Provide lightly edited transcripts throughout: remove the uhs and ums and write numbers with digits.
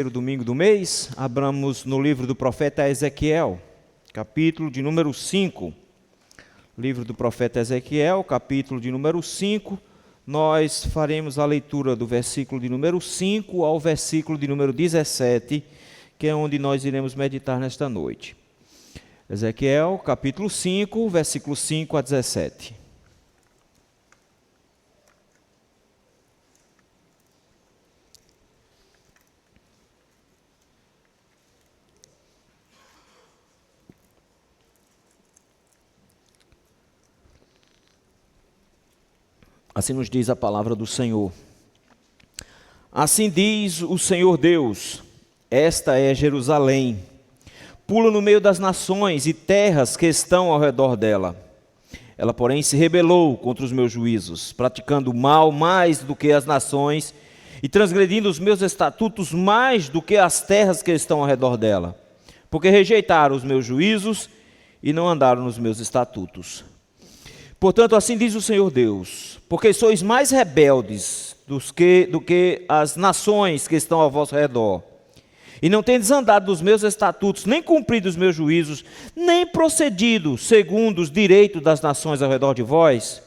Primeiro domingo do mês, abramos no livro do profeta Ezequiel, capítulo de número 5. Livro do profeta Ezequiel, capítulo de número 5. Nós faremos a leitura do versículo de número 5 ao versículo de número 17, que é onde nós iremos meditar nesta noite. Ezequiel, capítulo 5, versículo 5 a 17. Assim nos diz a palavra do Senhor. Assim diz o Senhor Deus: esta é Jerusalém. Pula no meio das nações e terras que estão ao redor dela. Ela, porém, se rebelou contra os meus juízos, praticando mal mais do que as nações e transgredindo os meus estatutos mais do que as terras que estão ao redor dela, porque rejeitaram os meus juízos e não andaram nos meus estatutos. Portanto, assim diz o Senhor Deus: porque sois mais rebeldes do que as nações que estão ao vosso redor, e não tendes andado dos meus estatutos, nem cumprido os meus juízos, nem procedido segundo os direitos das nações ao redor de vós,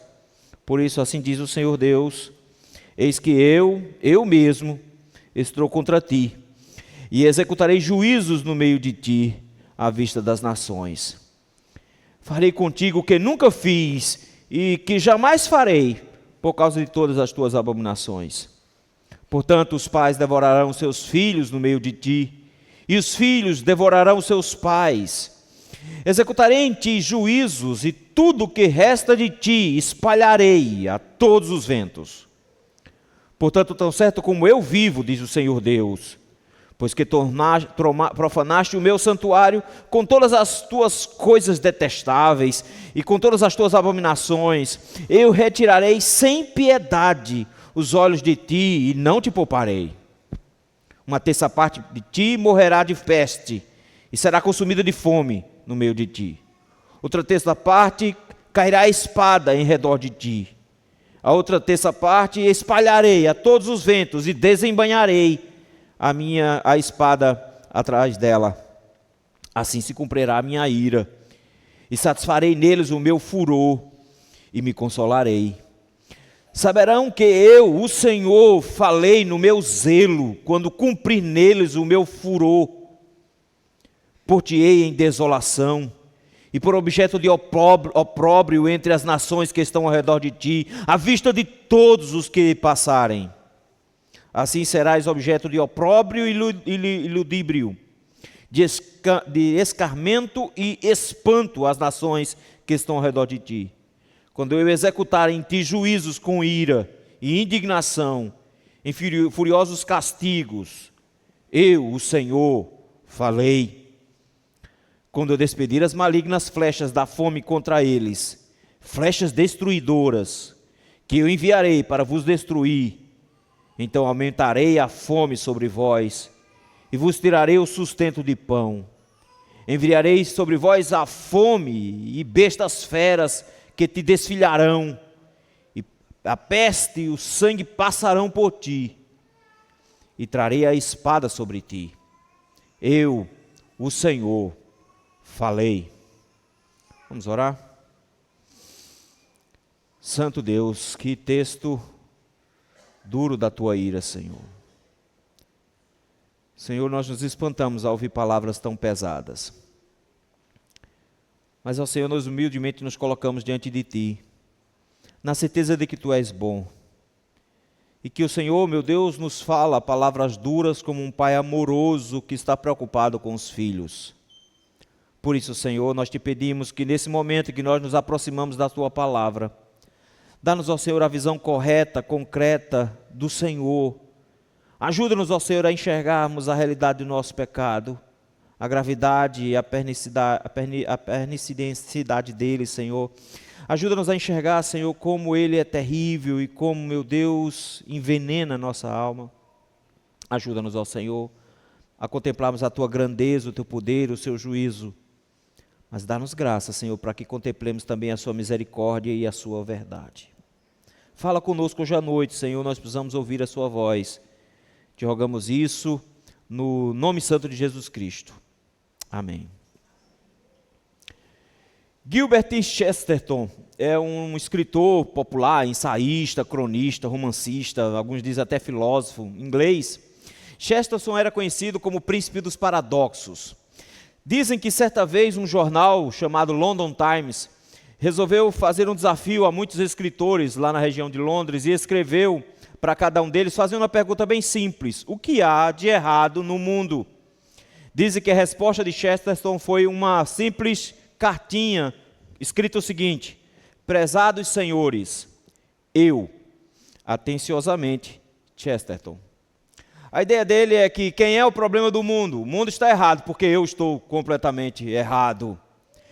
por isso assim diz o Senhor Deus: eis que eu mesmo, estou contra ti, e executarei juízos no meio de ti, à vista das nações. Farei contigo o que nunca fiz e que jamais farei, por causa de todas as tuas abominações. Portanto, os pais devorarão seus filhos no meio de ti, e os filhos devorarão seus pais. Executarei em ti juízos, e tudo o que resta de ti espalharei a todos os ventos. Portanto, tão certo como eu vivo, diz o Senhor Deus, pois que profanaste o meu santuário com todas as tuas coisas detestáveis e com todas as tuas abominações, eu retirarei sem piedade os olhos de ti e não te pouparei. Uma terça parte de ti morrerá de peste e será consumida de fome no meio de ti. Outra terça parte cairá a espada em redor de ti. A outra terça parte espalharei a todos os ventos e desembainharei a espada atrás dela. Assim se cumprirá a minha ira, e satisfarei neles o meu furor, e me consolarei. Saberão que eu, o Senhor, falei no meu zelo, quando cumprir neles o meu furor. Por-te-ei em desolação, e por objeto de opróbrio entre as nações que estão ao redor de ti, à vista de todos os que passarem. Assim serás objeto de opróbrio e ludíbrio, de escarmento e espanto às nações que estão ao redor de ti. Quando eu executar em ti juízos com ira e indignação, em furiosos castigos, eu, o Senhor, falei. Quando eu despedir as malignas flechas da fome contra eles, flechas destruidoras, que eu enviarei para vos destruir, então aumentarei a fome sobre vós, e vos tirarei o sustento de pão. Enviarei sobre vós a fome e bestas feras que te desfilharão, e a peste e o sangue passarão por ti, e trarei a espada sobre ti. Eu, o Senhor, falei. Vamos orar? Santo Deus, que texto duro da tua ira, Senhor. Senhor, nós nos espantamos ao ouvir palavras tão pesadas. Mas ao Senhor, nós humildemente nos colocamos diante de ti, na certeza de que tu és bom. E que o Senhor, meu Deus, nos fala palavras duras como um pai amoroso que está preocupado com os filhos. Por isso, Senhor, nós te pedimos que nesse momento que nós nos aproximamos da tua palavra, dá-nos, ó Senhor, a visão correta, concreta do Senhor. Ajuda-nos, ó Senhor, a enxergarmos a realidade do nosso pecado, a gravidade e a pernicidade dele, Senhor. Ajuda-nos a enxergar, Senhor, como ele é terrível e como, meu Deus, envenena a nossa alma. Ajuda-nos, ó Senhor, a contemplarmos a tua grandeza, o teu poder, o seu juízo. Mas dá-nos graça, Senhor, para que contemplemos também a sua misericórdia e a sua verdade. Fala conosco hoje à noite, Senhor, nós precisamos ouvir a sua voz. Te rogamos isso no nome santo de Jesus Cristo. Amém. Gilbert Chesterton é um escritor popular, ensaísta, cronista, romancista, alguns dizem até filósofo inglês. Chesterton era conhecido como o príncipe dos paradoxos. Dizem que certa vez um jornal chamado London Times resolveu fazer um desafio a muitos escritores lá na região de Londres e escreveu para cada um deles fazendo uma pergunta bem simples: o que há de errado no mundo? Dizem que a resposta de Chesterton foi uma simples cartinha, escrito o seguinte: prezados senhores, eu, atenciosamente, Chesterton. A ideia dele é que quem é o problema do mundo? O mundo está errado porque eu estou completamente errado.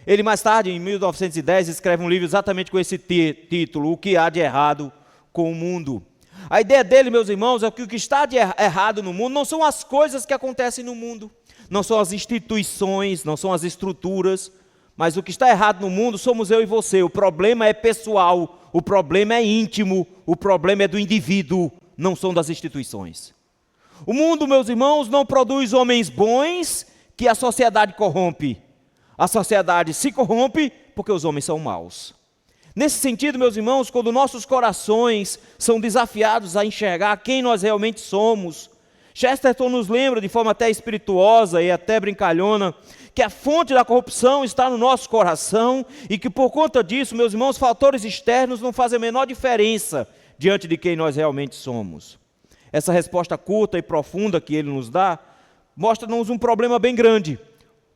Ele mais tarde, em 1910, escreve um livro exatamente com esse título: O que há de errado com o mundo? A ideia dele, meus irmãos, é que o que está de errado no mundo não são as coisas que acontecem no mundo, não são as instituições, não são as estruturas, mas o que está errado no mundo somos eu e você. O problema é pessoal, o problema é íntimo, o problema é do indivíduo, não são das instituições. O mundo, meus irmãos, não produz homens bons que a sociedade corrompe. A sociedade se corrompe porque os homens são maus. Nesse sentido, meus irmãos, quando nossos corações são desafiados a enxergar quem nós realmente somos, Chesterton nos lembra de forma até espirituosa e até brincalhona que a fonte da corrupção está no nosso coração e que por conta disso, meus irmãos, fatores externos não fazem a menor diferença diante de quem nós realmente somos. Essa resposta curta e profunda que ele nos dá mostra-nos um problema bem grande.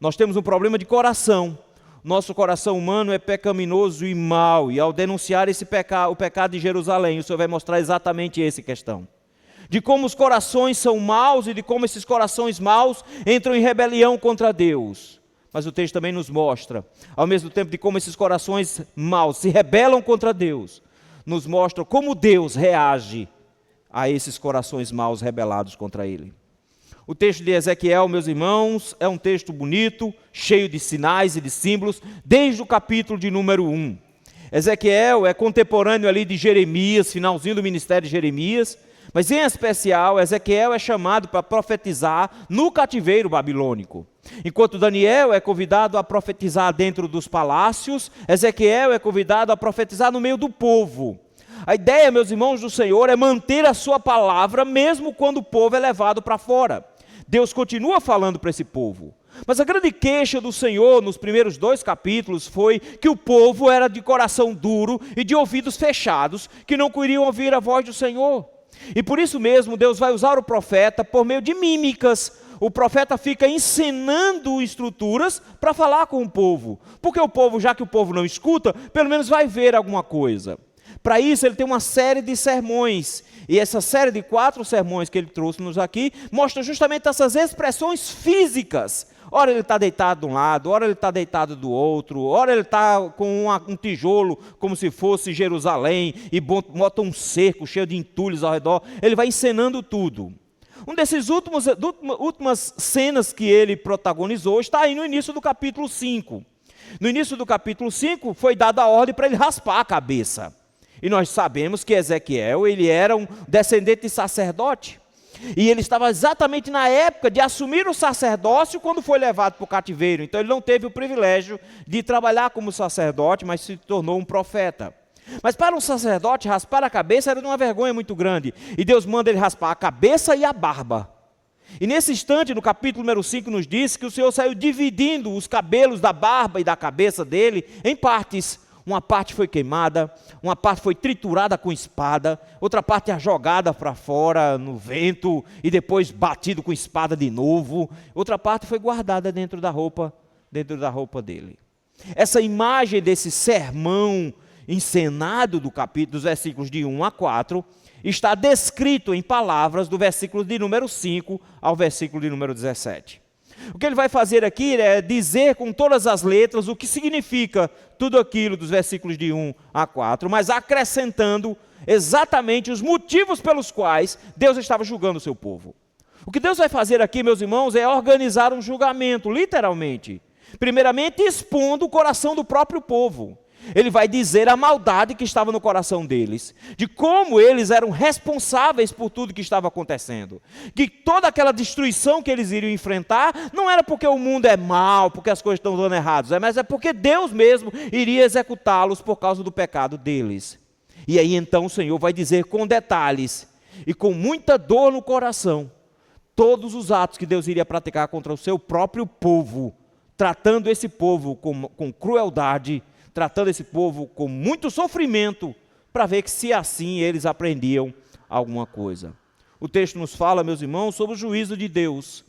Nós temos um problema de coração. Nosso coração humano é pecaminoso e mau, e ao denunciar o pecado de Jerusalém, o Senhor vai mostrar exatamente essa questão. De como os corações são maus e de como esses corações maus entram em rebelião contra Deus. Mas o texto também nos mostra, ao mesmo tempo de como esses corações maus se rebelam contra Deus, nos mostra como Deus reage a esses corações maus rebelados contra Ele. O texto de Ezequiel, meus irmãos, é um texto bonito, cheio de sinais e de símbolos, desde o capítulo de número 1. Ezequiel é contemporâneo ali de Jeremias, finalzinho do ministério de Jeremias, mas em especial, Ezequiel é chamado para profetizar no cativeiro babilônico. Enquanto Daniel é convidado a profetizar dentro dos palácios, Ezequiel é convidado a profetizar no meio do povo. A ideia, meus irmãos, do Senhor é manter a sua palavra mesmo quando o povo é levado para fora. Deus continua falando para esse povo. Mas a grande queixa do Senhor nos primeiros 2 capítulos foi que o povo era de coração duro e de ouvidos fechados, que não queriam ouvir a voz do Senhor. E por isso mesmo Deus vai usar o profeta por meio de mímicas. O profeta fica encenando estruturas para falar com o povo. Porque o povo, já que o povo não escuta, pelo menos vai ver alguma coisa. Para isso ele tem uma série de sermões, e essa série de 4 sermões que ele trouxe-nos aqui, mostra justamente essas expressões físicas. Ora ele está deitado de um lado, ora ele está deitado do outro, ora ele está com um tijolo como se fosse Jerusalém, e bota um cerco cheio de entulhos ao redor. Ele vai encenando tudo. Um desses últimas cenas que ele protagonizou está aí no início do capítulo 5. No início do capítulo 5 foi dada a ordem para ele raspar a cabeça. E nós sabemos que Ezequiel, ele era um descendente de sacerdote. E ele estava exatamente na época de assumir o sacerdócio quando foi levado para o cativeiro. Então ele não teve o privilégio de trabalhar como sacerdote, mas se tornou um profeta. Mas para um sacerdote, raspar a cabeça era uma vergonha muito grande. E Deus manda ele raspar a cabeça e a barba. E nesse instante, no capítulo número 5, nos diz que o Senhor saiu dividindo os cabelos da barba e da cabeça dele em partes. Uma parte foi queimada, uma parte foi triturada com espada, outra parte é jogada para fora no vento e depois batido com espada de novo. Outra parte foi guardada dentro da roupa dele. Essa imagem desse sermão encenado do capítulo, dos versículos de 1 a 4, está descrito em palavras do versículo de número 5 ao versículo de número 17. O que ele vai fazer aqui é dizer com todas as letras o que significa tudo aquilo dos versículos de 1 a 4, mas acrescentando exatamente os motivos pelos quais Deus estava julgando o seu povo. O que Deus vai fazer aqui, meus irmãos, é organizar um julgamento, literalmente. Primeiramente, expondo o coração do próprio povo. ele vai dizer a maldade que estava no coração deles, de como eles eram responsáveis por tudo que estava acontecendo, que toda aquela destruição que eles iriam enfrentar, não era porque o mundo é mau, porque as coisas estão dando errados, mas é porque Deus mesmo iria executá-los por causa do pecado deles. E aí então o Senhor vai dizer com detalhes, e com muita dor no coração, todos os atos que Deus iria praticar contra o seu próprio povo, tratando esse povo com crueldade, tratando esse povo com muito sofrimento, para ver que se assim eles aprendiam alguma coisa. O texto nos fala, meus irmãos, sobre o juízo de Deus,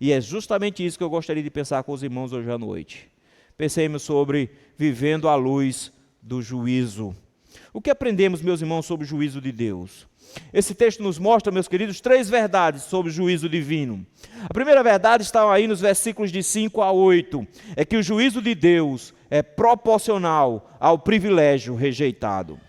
e é justamente isso que eu gostaria de pensar com os irmãos hoje à noite. Pensemos sobre vivendo à luz do juízo. O que aprendemos, meus irmãos, sobre o juízo de Deus? Esse texto nos mostra, meus queridos, 3 verdades sobre o juízo divino. A primeira verdade está aí nos versículos de 5 a 8, é que o juízo de Deus é proporcional ao privilégio rejeitado.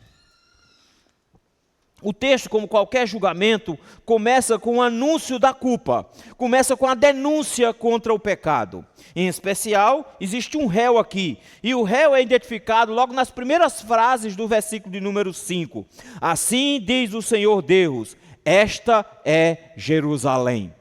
O texto, como qualquer julgamento, começa com o anúncio da culpa, começa com a denúncia contra o pecado. Em especial, existe um réu aqui, e o réu é identificado logo nas primeiras frases do versículo de número 5. Assim diz o Senhor Deus, esta é Jerusalém.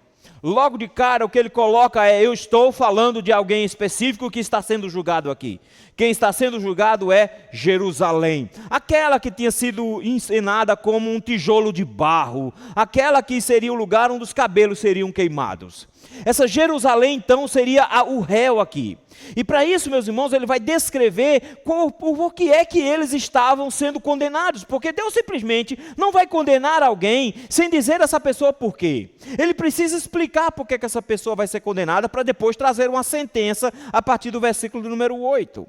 Logo de cara, o que ele coloca é, eu estou falando de alguém específico que está sendo julgado aqui. Quem está sendo julgado é Jerusalém. Aquela que tinha sido encenada como um tijolo de barro. Aquela que seria o lugar onde os cabelos seriam queimados. Essa Jerusalém, então, seria o réu aqui. E para isso, meus irmãos, ele vai descrever por que é que eles estavam sendo condenados. Porque Deus simplesmente não vai condenar alguém sem dizer a essa pessoa por quê. Ele precisa explicar por que essa pessoa vai ser condenada para depois trazer uma sentença a partir do versículo número 8.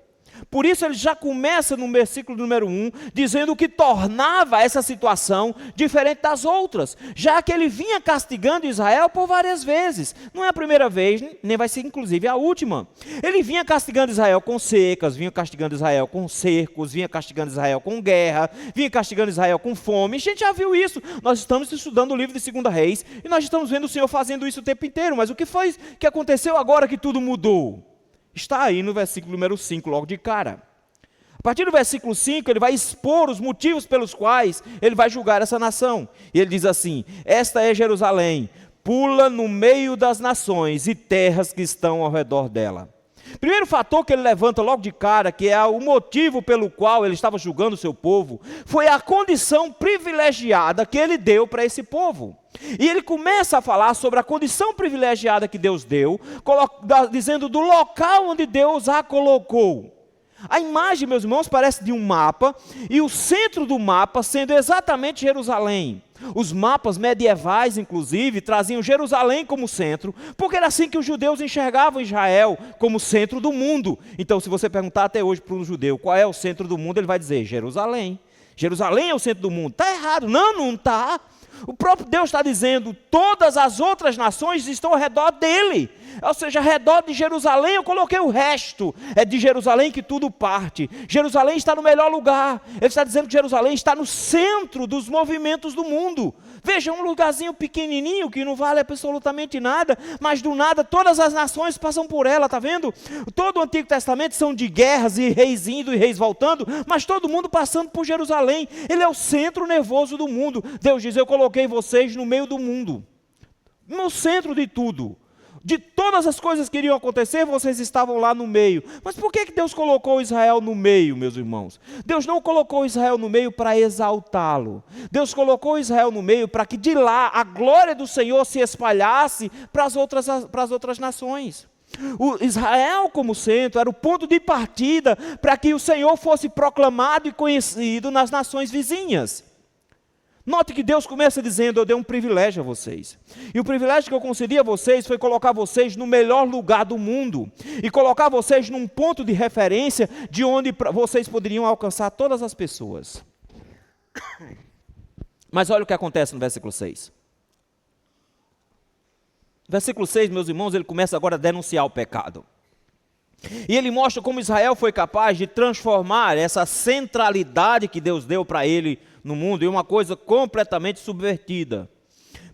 Por isso ele já começa no versículo número 1, dizendo o que tornava essa situação diferente das outras, já que ele vinha castigando Israel por várias vezes. Não é a primeira vez, nem vai ser inclusive a última. Ele vinha castigando Israel com secas, vinha castigando Israel com cercos, vinha castigando Israel com guerra, vinha castigando Israel com fome. A gente já viu isso. Nós estamos estudando o livro de 2 Reis e nós estamos vendo o Senhor fazendo isso o tempo inteiro. Mas o que foi que aconteceu agora que tudo mudou? Está aí no versículo número 5, logo de cara. A partir do versículo 5, ele vai expor os motivos pelos quais ele vai julgar essa nação. E ele diz assim, esta é Jerusalém, pula no meio das nações e terras que estão ao redor dela. Primeiro fator que ele levanta logo de cara, que é o motivo pelo qual ele estava julgando o seu povo, foi a condição privilegiada que ele deu para esse povo. E ele começa a falar sobre a condição privilegiada que Deus deu, dizendo do local onde Deus a colocou. A imagem, meus irmãos, parece de um mapa, e o centro do mapa sendo exatamente Jerusalém. Os mapas medievais, inclusive, traziam Jerusalém como centro, porque era assim que os judeus enxergavam Israel como centro do mundo. Então, se você perguntar até hoje para um judeu qual é o centro do mundo, ele vai dizer Jerusalém. Jerusalém é o centro do mundo. Está errado. Não está. O próprio Deus está dizendo, todas as outras nações estão ao redor dele. Ou seja, ao redor de Jerusalém eu coloquei o resto. É de Jerusalém que tudo parte. Jerusalém está no melhor lugar. Ele está dizendo que Jerusalém está no centro dos movimentos do mundo. Veja, um lugarzinho pequenininho que não vale absolutamente nada, mas do nada todas as nações passam por ela, está vendo? Todo o Antigo Testamento são de guerras e reis indo e reis voltando, mas todo mundo passando por Jerusalém. Ele é o centro nervoso do mundo. Deus diz, eu coloquei vocês no meio do mundo, no centro de tudo. De todas as coisas que iriam acontecer, vocês estavam lá no meio. Mas por que Deus colocou Israel no meio, meus irmãos? Deus não colocou Israel no meio para exaltá-lo. Deus colocou Israel no meio para que de lá a glória do Senhor se espalhasse para as outras nações. O Israel como centro era o ponto de partida para que o Senhor fosse proclamado e conhecido nas nações vizinhas. Note que Deus começa dizendo, eu dei um privilégio a vocês. E o privilégio que eu concedi a vocês foi colocar vocês no melhor lugar do mundo. E colocar vocês num ponto de referência de onde vocês poderiam alcançar todas as pessoas. Mas olha o que acontece no versículo 6. Versículo 6, meus irmãos, ele começa agora a denunciar o pecado. E ele mostra como Israel foi capaz de transformar essa centralidade que Deus deu para ele no mundo em uma coisa completamente subvertida.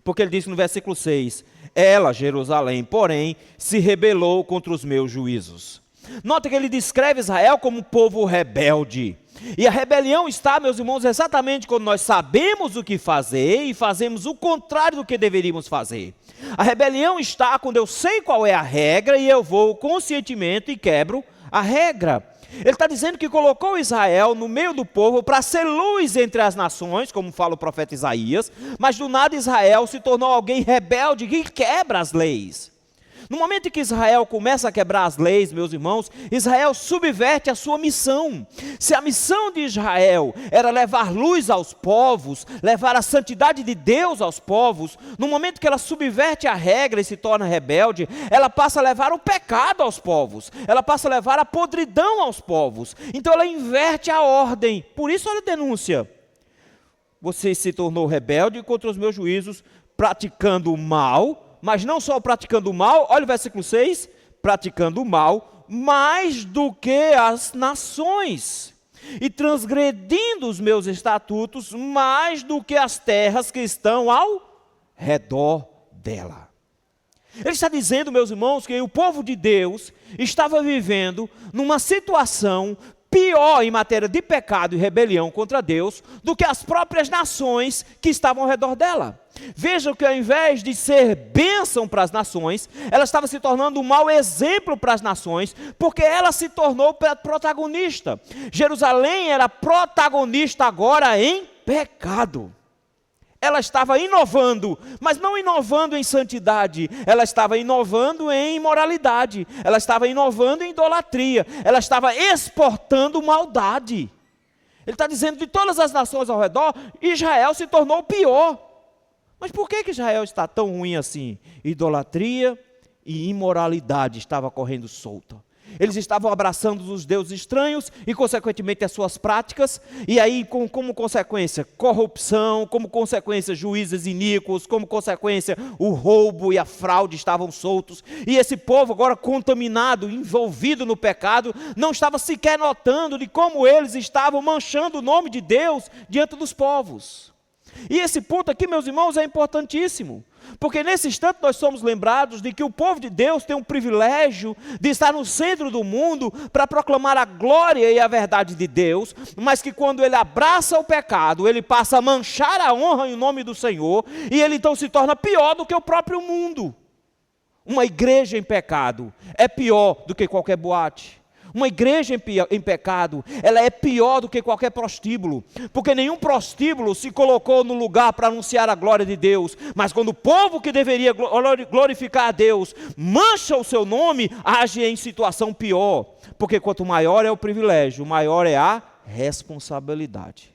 Porque ele diz no versículo 6, ela, Jerusalém, porém, se rebelou contra os meus juízos. Nota que ele descreve Israel como um povo rebelde. E a rebelião está, meus irmãos, exatamente quando nós sabemos o que fazer e fazemos o contrário do que deveríamos fazer. A rebelião está quando eu sei qual é a regra e eu vou conscientemente e quebro a regra. Ele está dizendo que colocou Israel no meio do povo para ser luz entre as nações, como fala o profeta Isaías, mas do nada Israel se tornou alguém rebelde que quebra as leis. No momento em que Israel começa a quebrar as leis, meus irmãos, Israel subverte a sua missão. Se a missão de Israel era levar luz aos povos, levar a santidade de Deus aos povos, no momento que ela subverte a regra e se torna rebelde, ela passa a levar o pecado aos povos, ela passa a levar a podridão aos povos. Então ela inverte a ordem. Por isso olha a denúncia. Você se tornou rebelde contra os meus juízos, praticando o mal. Mas não só praticando o mal, olha o versículo 6, praticando o mal, mais do que as nações, e transgredindo os meus estatutos, mais do que as terras que estão ao redor dela. Ele está dizendo, meus irmãos, que o povo de Deus estava vivendo numa situação pior em matéria de pecado e rebelião contra Deus do que as próprias nações que estavam ao redor dela. Vejam que ao invés de ser bênção para as nações, ela estava se tornando um mau exemplo para as nações, porque ela se tornou protagonista. Jerusalém era protagonista agora em pecado. Ela estava inovando, mas não inovando em santidade, ela estava inovando em imoralidade, ela estava inovando em idolatria, ela estava exportando maldade. Ele está dizendo, de todas as nações ao redor, Israel se tornou pior. Mas por que Israel está tão ruim assim? Idolatria e imoralidade estava correndo solta. Eles estavam abraçando os deuses estranhos e, consequentemente, as suas práticas. E aí, como consequência, corrupção, como consequência, juízes iníquos, como consequência, o roubo e a fraude estavam soltos. E esse povo, agora contaminado, envolvido no pecado, não estava sequer notando de como eles estavam manchando o nome de Deus diante dos povos. E esse ponto aqui, meus irmãos, é importantíssimo, porque nesse instante nós somos lembrados de que o povo de Deus tem um privilégio de estar no centro do mundo para proclamar a glória e a verdade de Deus, mas que quando ele abraça o pecado, ele passa a manchar a honra e o nome do Senhor, e ele então se torna pior do que o próprio mundo. Uma igreja em pecado é pior do que qualquer boate. Uma igreja em pecado, ela é pior do que qualquer prostíbulo, porque nenhum prostíbulo se colocou no lugar para anunciar a glória de Deus, mas quando o povo que deveria glorificar a Deus, mancha o seu nome, age em situação pior, porque quanto maior é o privilégio, maior é a responsabilidade.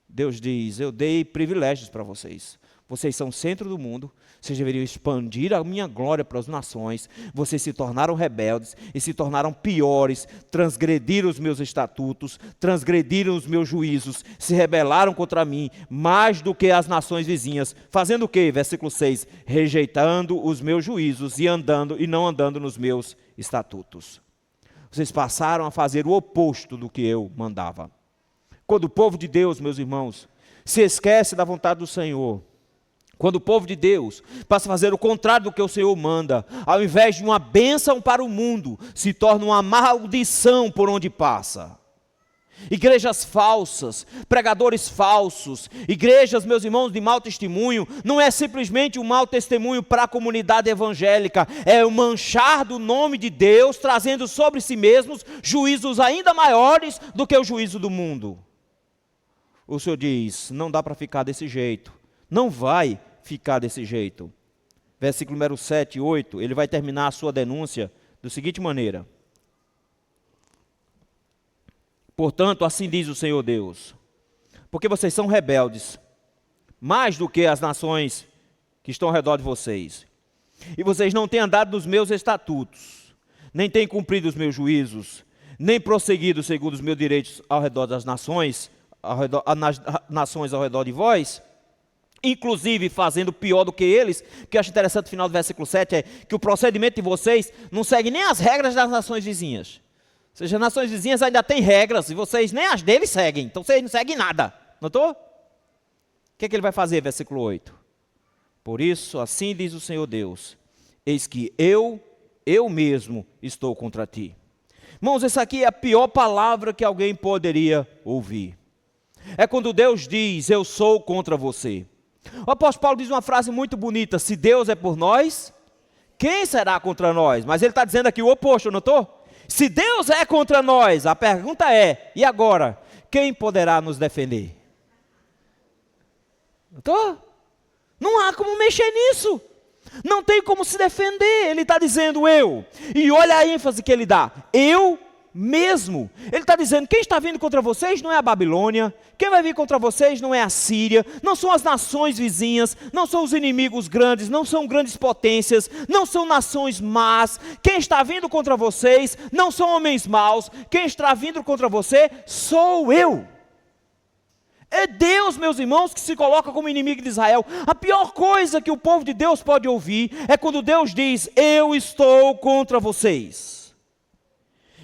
Deus diz, eu dei privilégios para vocês. Vocês são o centro do mundo, vocês deveriam expandir a minha glória para as nações, vocês se tornaram rebeldes e se tornaram piores, transgrediram os meus estatutos, transgrediram os meus juízos, se rebelaram contra mim, mais do que as nações vizinhas, fazendo o quê? Versículo 6, rejeitando os meus juízos e não andando nos meus estatutos. Vocês passaram a fazer o oposto do que eu mandava. Quando o povo de Deus, meus irmãos, se esquece da vontade do Senhor, quando o povo de Deus passa a fazer o contrário do que o Senhor manda, ao invés de uma bênção para o mundo, se torna uma maldição por onde passa. Igrejas falsas, pregadores falsos, igrejas, meus irmãos, de mau testemunho, não é simplesmente um mau testemunho para a comunidade evangélica, é o manchar do nome de Deus, trazendo sobre si mesmos juízos ainda maiores do que o juízo do mundo. O Senhor diz, não dá para ficar desse jeito, não vai ficar desse jeito. Versículo número 7 e 8, ele vai terminar a sua denúncia da seguinte maneira. Portanto, assim diz o Senhor Deus, porque vocês são rebeldes, mais do que as nações que estão ao redor de vocês, e vocês não têm andado nos meus estatutos, nem têm cumprido os meus juízos, nem prosseguido segundo os meus direitos ao redor das nações, nas nações ao redor de vós, inclusive fazendo pior do que eles. O que eu acho interessante no final do versículo 7 é que o procedimento de vocês não segue nem as regras das nações vizinhas. Ou seja, as nações vizinhas ainda têm regras e vocês nem as deles seguem, então vocês não seguem nada. Notou? O que é que ele vai fazer, versículo 8? Por isso, assim diz o Senhor Deus, eis que eu mesmo estou contra ti. Irmãos, essa aqui é a pior palavra que alguém poderia ouvir. É quando Deus diz, eu sou contra você. O apóstolo Paulo diz uma frase muito bonita, se Deus é por nós, quem será contra nós? Mas ele está dizendo aqui o oposto, não estou? Se Deus é contra nós, a pergunta é, e agora? Quem poderá nos defender? Não estou? Não há como mexer nisso. Não tem como se defender. Ele está dizendo eu. E olha a ênfase que ele dá. Eu mesmo. Ele está dizendo, quem está vindo contra vocês não é a Babilônia. Quem vai vir contra vocês não é a Síria. Não são as nações vizinhas. Não são os inimigos grandes. Não são grandes potências. Não são nações más. Quem está vindo contra vocês não são homens maus. Quem está vindo contra você sou eu. É Deus, meus irmãos, que se coloca como inimigo de Israel. A pior coisa que o povo de Deus pode ouvir é quando Deus diz, eu estou contra vocês.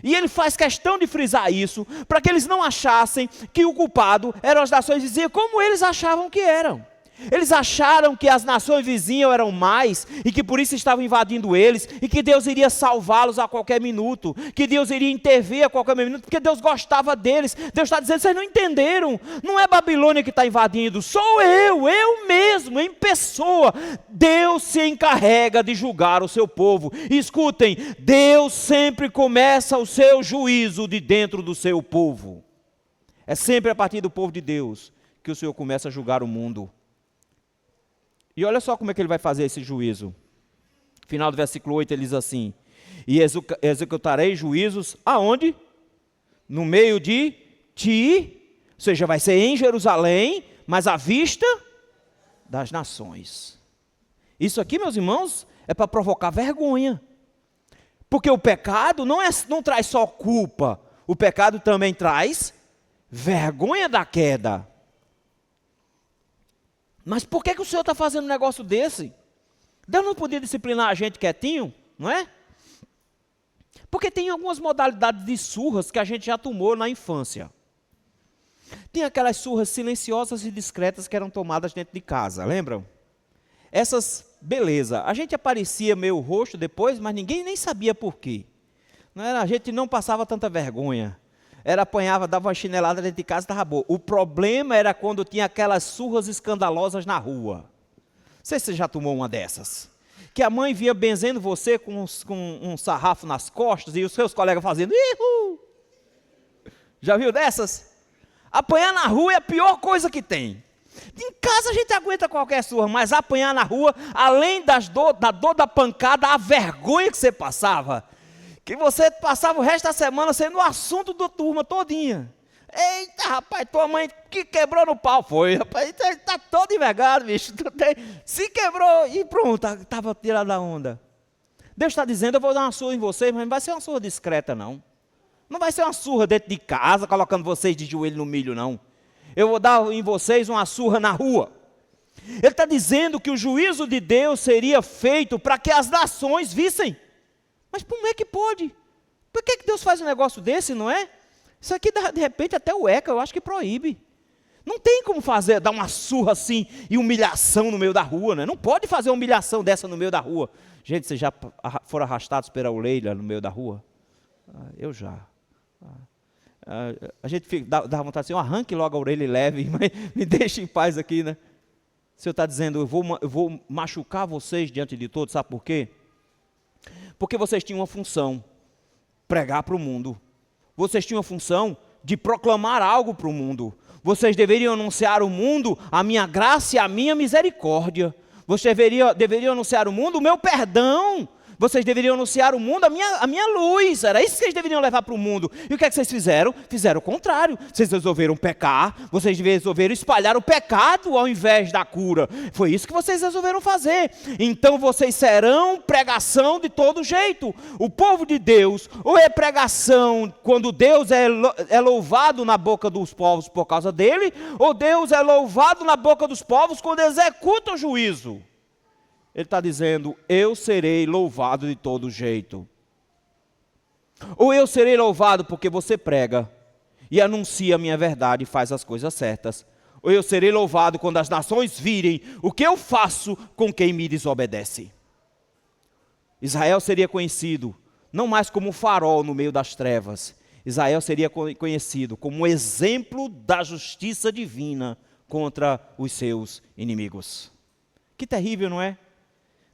E ele faz questão de frisar isso, para que eles não achassem que o culpado eram as nações vizinhas, como eles achavam que eram. Eles acharam que as nações vizinhas eram mais, e que por isso estavam invadindo eles, e que Deus iria salvá-los a qualquer minuto, que Deus iria intervir a qualquer minuto, porque Deus gostava deles. Deus está dizendo, vocês não entenderam, não é Babilônia que está invadindo, sou eu mesmo, em pessoa. Deus se encarrega de julgar o seu povo. E escutem, Deus sempre começa o seu juízo de dentro do seu povo. É sempre a partir do povo de Deus que o Senhor começa a julgar o mundo. E olha só como é que ele vai fazer esse juízo. Final do versículo 8 ele diz assim, e executarei juízos aonde? No meio de ti, ou seja, vai ser em Jerusalém, mas à vista das nações. Isso aqui, meus irmãos, é para provocar vergonha. Porque o pecado não traz só culpa, o pecado também traz vergonha da queda. Mas por que o Senhor está fazendo um negócio desse? Deus não podia disciplinar a gente quietinho, não é? Porque tem algumas modalidades de surras que a gente já tomou na infância. Tem aquelas surras silenciosas e discretas que eram tomadas dentro de casa, lembram? Essas, beleza, a gente aparecia meio roxo depois, mas ninguém nem sabia por quê. Não era, a gente não passava tanta vergonha. Era, apanhava, dava uma chinelada dentro de casa e estava boa. O problema era quando tinha aquelas surras escandalosas na rua. Não sei se você já tomou uma dessas. Que a mãe vinha benzendo você com um sarrafo nas costas e os seus colegas fazendo ihu. Já viu dessas? Apanhar na rua é a pior coisa que tem. Em casa a gente aguenta qualquer surra, mas apanhar na rua, além da dor da pancada, a vergonha que você passava, que você passava o resto da semana sendo o assunto da turma todinha. Eita, rapaz, tua mãe que quebrou no pau. Foi, rapaz, está todo envergado, bicho. Se quebrou e pronto, estava tirado da onda. Deus está dizendo, eu vou dar uma surra em vocês, mas não vai ser uma surra discreta, não. Não vai ser uma surra dentro de casa, colocando vocês de joelho no milho, não. Eu vou dar em vocês uma surra na rua. Ele está dizendo que o juízo de Deus seria feito para que as nações vissem. Mas como é que pode? Por que Deus faz um negócio desse, não é? Isso aqui, de repente, até o ECA, eu acho que proíbe. Não tem como fazer, dar uma surra assim e humilhação no meio da rua, né? Não pode fazer uma humilhação dessa no meio da rua. Gente, vocês já foram arrastados pela orelha no meio da rua? Eu já. A gente dá vontade de dizer, arranque logo a orelha e leve, mas me deixe em paz aqui, né? O Senhor está dizendo, eu vou machucar vocês diante de todos, sabe por quê? Porque vocês tinham uma função, pregar para o mundo. Vocês tinham a função de proclamar algo para o mundo. Vocês deveriam anunciar ao mundo a minha graça e a minha misericórdia. Vocês deveriam anunciar ao mundo o meu perdão. Vocês deveriam anunciar ao mundo a minha luz. Era isso que vocês deveriam levar para o mundo. E o que é que vocês fizeram? Fizeram o contrário. Vocês resolveram pecar. Vocês resolveram espalhar o pecado ao invés da cura. Foi isso que vocês resolveram fazer. Então vocês serão pregação de todo jeito. O povo de Deus, ou é pregação quando Deus é louvado na boca dos povos por causa dele, ou Deus é louvado na boca dos povos quando executa o juízo. Ele está dizendo, eu serei louvado de todo jeito. Ou eu serei louvado porque você prega e anuncia a minha verdade e faz as coisas certas. Ou eu serei louvado quando as nações virem o que eu faço com quem me desobedece. Israel seria conhecido não mais como um farol no meio das trevas. Israel seria conhecido como um exemplo da justiça divina contra os seus inimigos. Que terrível, não é?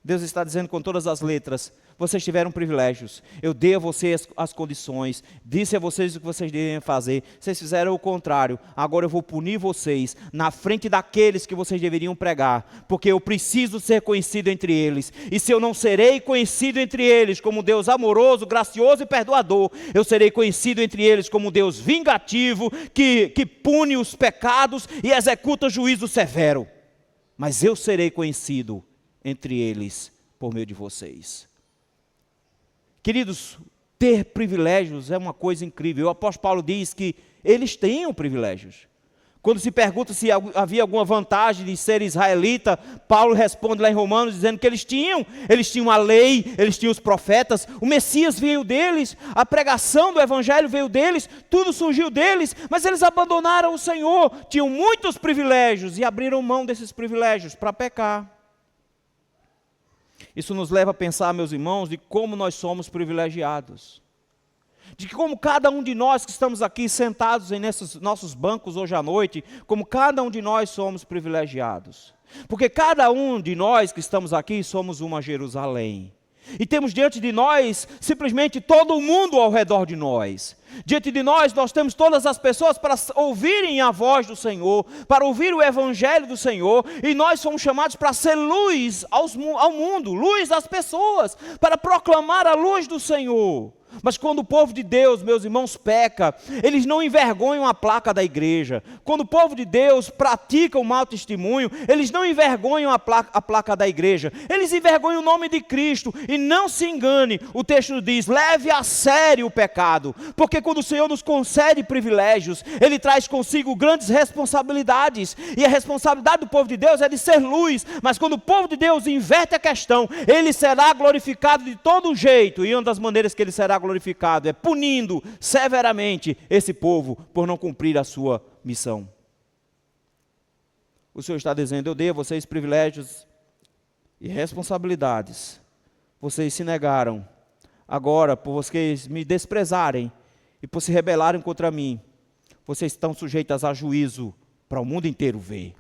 Deus está dizendo com todas as letras: vocês tiveram privilégios, eu dei a vocês as condições, disse a vocês o que vocês devem fazer, vocês fizeram o contrário, agora eu vou punir vocês na frente daqueles que vocês deveriam pregar, porque eu preciso ser conhecido entre eles, e se eu não serei conhecido entre eles como Deus amoroso, gracioso e perdoador, eu serei conhecido entre eles como Deus vingativo, que pune os pecados e executa juízo severo, mas eu serei conhecido entre eles por meio de vocês. Queridos, ter privilégios é uma coisa incrível. O apóstolo Paulo diz que eles tinham privilégios. Quando se pergunta se havia alguma vantagem de ser israelita, Paulo responde lá em Romanos dizendo que eles tinham a lei, eles tinham os profetas, o Messias veio deles, a pregação do evangelho veio deles, tudo surgiu deles, mas eles abandonaram o Senhor, tinham muitos privilégios e abriram mão desses privilégios para pecar. Isso nos leva a pensar, meus irmãos, de como nós somos privilegiados. De que como cada um de nós que estamos aqui sentados nesses nossos bancos hoje à noite, como cada um de nós somos privilegiados. Porque cada um de nós que estamos aqui somos uma Jerusalém. E temos diante de nós simplesmente todo o mundo ao redor de nós. Diante de nós temos todas as pessoas para ouvirem a voz do Senhor, para ouvir o evangelho do Senhor, e nós fomos chamados para ser luz ao mundo, luz às pessoas, para proclamar a luz do Senhor. Mas quando o povo de Deus, meus irmãos, peca, eles não envergonham a placa da igreja. Quando o povo de Deus pratica o mau testemunho, eles não envergonham a placa da igreja. Eles envergonham o nome de Cristo. E não se engane, o texto diz: leve a sério o pecado. Porque quando o Senhor nos concede privilégios, Ele traz consigo grandes responsabilidades. E a responsabilidade do povo de Deus é de ser luz. Mas quando o povo de Deus inverte a questão, Ele será glorificado de todo jeito. E uma das maneiras que Ele será glorificado é punindo severamente esse povo por não cumprir a sua missão. O Senhor está dizendo: eu dei a vocês privilégios e responsabilidades, vocês se negaram. Agora, por vocês me desprezarem e por se rebelarem contra mim, vocês estão sujeitos a juízo para o mundo inteiro ver,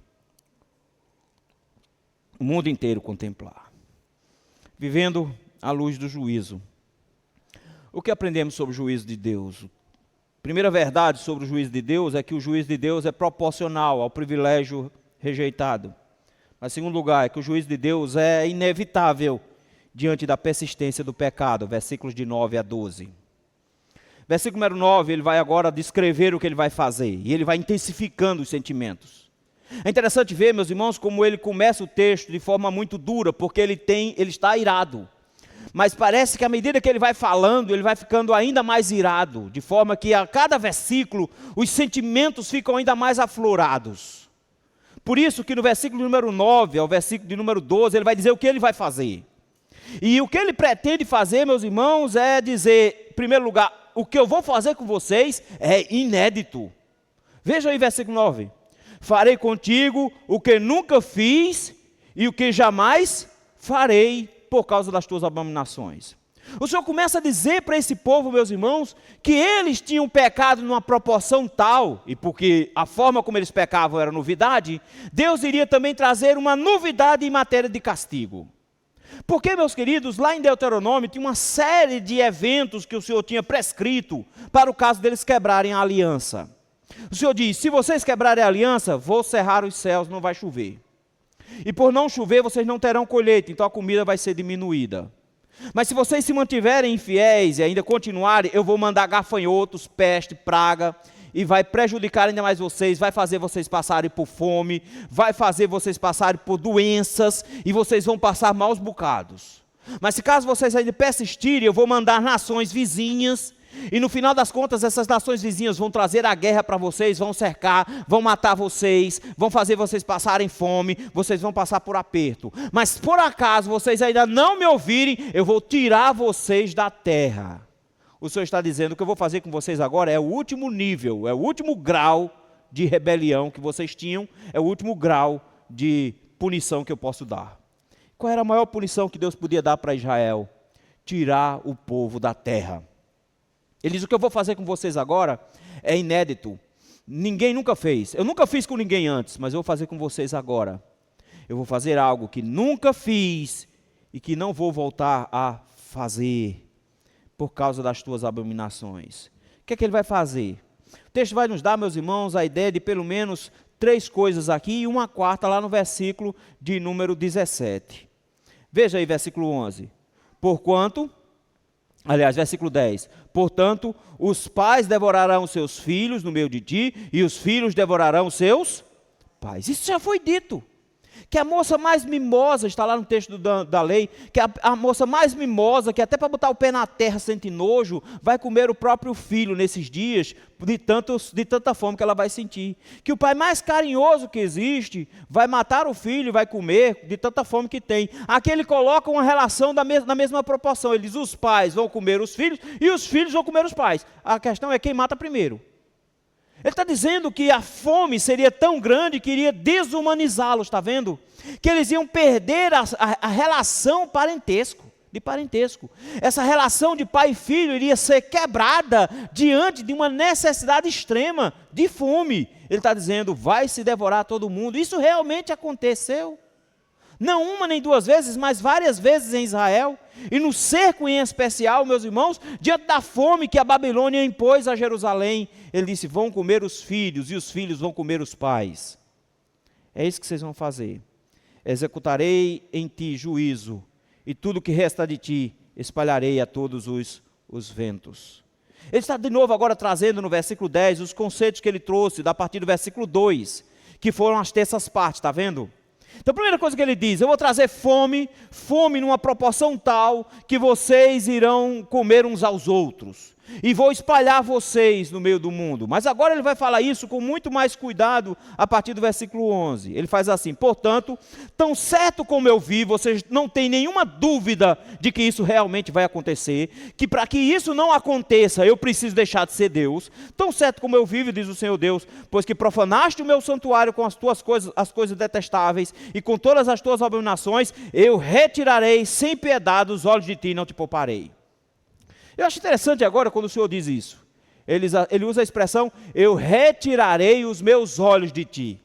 o mundo inteiro contemplar, vivendo à luz do juízo. O que aprendemos sobre o juízo de Deus? Primeira verdade sobre o juízo de Deus é que o juízo de Deus é proporcional ao privilégio rejeitado. Mas, em segundo lugar, é que o juízo de Deus é inevitável diante da persistência do pecado, versículos de 9 a 12. Versículo número 9, ele vai agora descrever o que ele vai fazer, e ele vai intensificando os sentimentos. É interessante ver, meus irmãos, como ele começa o texto de forma muito dura, porque ele está irado. Mas parece que à medida que ele vai falando, ele vai ficando ainda mais irado, de forma que a cada versículo os sentimentos ficam ainda mais aflorados. Por isso que no versículo número 9 ao versículo de número 12, ele vai dizer o que ele vai fazer. E o que ele pretende fazer, meus irmãos, é dizer, em primeiro lugar, o que eu vou fazer com vocês é inédito. Veja aí versículo 9. Farei contigo o que nunca fiz e o que jamais farei por causa das tuas abominações. O Senhor começa a dizer para esse povo, meus irmãos, que eles tinham pecado numa proporção tal, e porque a forma como eles pecavam era novidade, Deus iria também trazer uma novidade em matéria de castigo. Porque, meus queridos, lá em Deuteronômio tinha uma série de eventos que o Senhor tinha prescrito para o caso deles quebrarem a aliança. O Senhor diz: se vocês quebrarem a aliança, vou cerrar os céus, não vai chover. E por não chover, vocês não terão colheita, então a comida vai ser diminuída. Mas se vocês se mantiverem infiéis e ainda continuarem, eu vou mandar gafanhotos, peste, praga, e vai prejudicar ainda mais vocês, vai fazer vocês passarem por fome, vai fazer vocês passarem por doenças, e vocês vão passar maus bocados. Mas se caso vocês ainda persistirem, eu vou mandar nações vizinhas, e no final das contas, essas nações vizinhas vão trazer a guerra para vocês, vão cercar, vão matar vocês, vão fazer vocês passarem fome, vocês vão passar por aperto. Mas por acaso vocês ainda não me ouvirem, eu vou tirar vocês da terra. O Senhor está dizendo: o que eu vou fazer com vocês agora é o último nível, é o último grau de rebelião que vocês tinham, é o último grau de punição que eu posso dar. Qual era a maior punição que Deus podia dar para Israel? tirar o povo da terra. Ele diz: o que eu vou fazer com vocês agora é inédito. Ninguém nunca fez. Eu nunca fiz com ninguém antes, mas eu vou fazer com vocês agora. Eu vou fazer algo que nunca fiz e que não vou voltar a fazer por causa das tuas abominações. O que é que ele vai fazer? O texto vai nos dar, meus irmãos, a ideia de pelo menos 3 coisas aqui e uma quarta lá no versículo de número 17. Veja aí, versículo 11. Versículo 10. Portanto, os pais devorarão seus filhos no meio de ti, e os filhos devorarão seus pais. Isso já foi dito. Que a moça mais mimosa, está lá no texto da lei, que a moça mais mimosa, que até para botar o pé na terra sente nojo, vai comer o próprio filho nesses dias, de tanta fome que ela vai sentir. Que o pai mais carinhoso que existe, vai matar o filho e vai comer de tanta fome que tem. Aqui ele coloca uma relação na mesma proporção. Ele diz: os pais vão comer os filhos e os filhos vão comer os pais. A questão é quem mata primeiro. Ele está dizendo que a fome seria tão grande que iria desumanizá-los, está vendo? Que eles iam perder a relação de parentesco. Essa relação de pai e filho iria ser quebrada diante de uma necessidade extrema de fome. Ele está dizendo: vai se devorar todo mundo. Isso realmente aconteceu. Não uma nem 2 vezes, mas várias vezes em Israel. E no cerco em especial, meus irmãos, diante da fome que a Babilônia impôs a Jerusalém, ele disse: vão comer os filhos e os filhos vão comer os pais. É isso que vocês vão fazer. Executarei em ti juízo, e tudo que resta de ti espalharei a todos os ventos. Ele está de novo agora trazendo no versículo 10 os conceitos que ele trouxe a partir do versículo 2, que foram as terças partes, está vendo? Então a primeira coisa que ele diz: eu vou trazer fome numa proporção tal que vocês irão comer uns aos outros. E vou espalhar vocês no meio do mundo. Mas agora ele vai falar isso com muito mais cuidado a partir do versículo 11. Ele faz assim: portanto, tão certo como eu vi, vocês não têm nenhuma dúvida de que isso realmente vai acontecer, que para que isso não aconteça, eu preciso deixar de ser Deus. Tão certo como eu vivo, diz o Senhor Deus, pois que profanaste o meu santuário com as tuas coisas, as coisas detestáveis, e com todas as tuas abominações, eu retirarei sem piedade os olhos de ti e não te pouparei. Eu acho interessante agora quando o Senhor diz isso. Ele usa a expressão: eu retirarei os meus olhos de ti.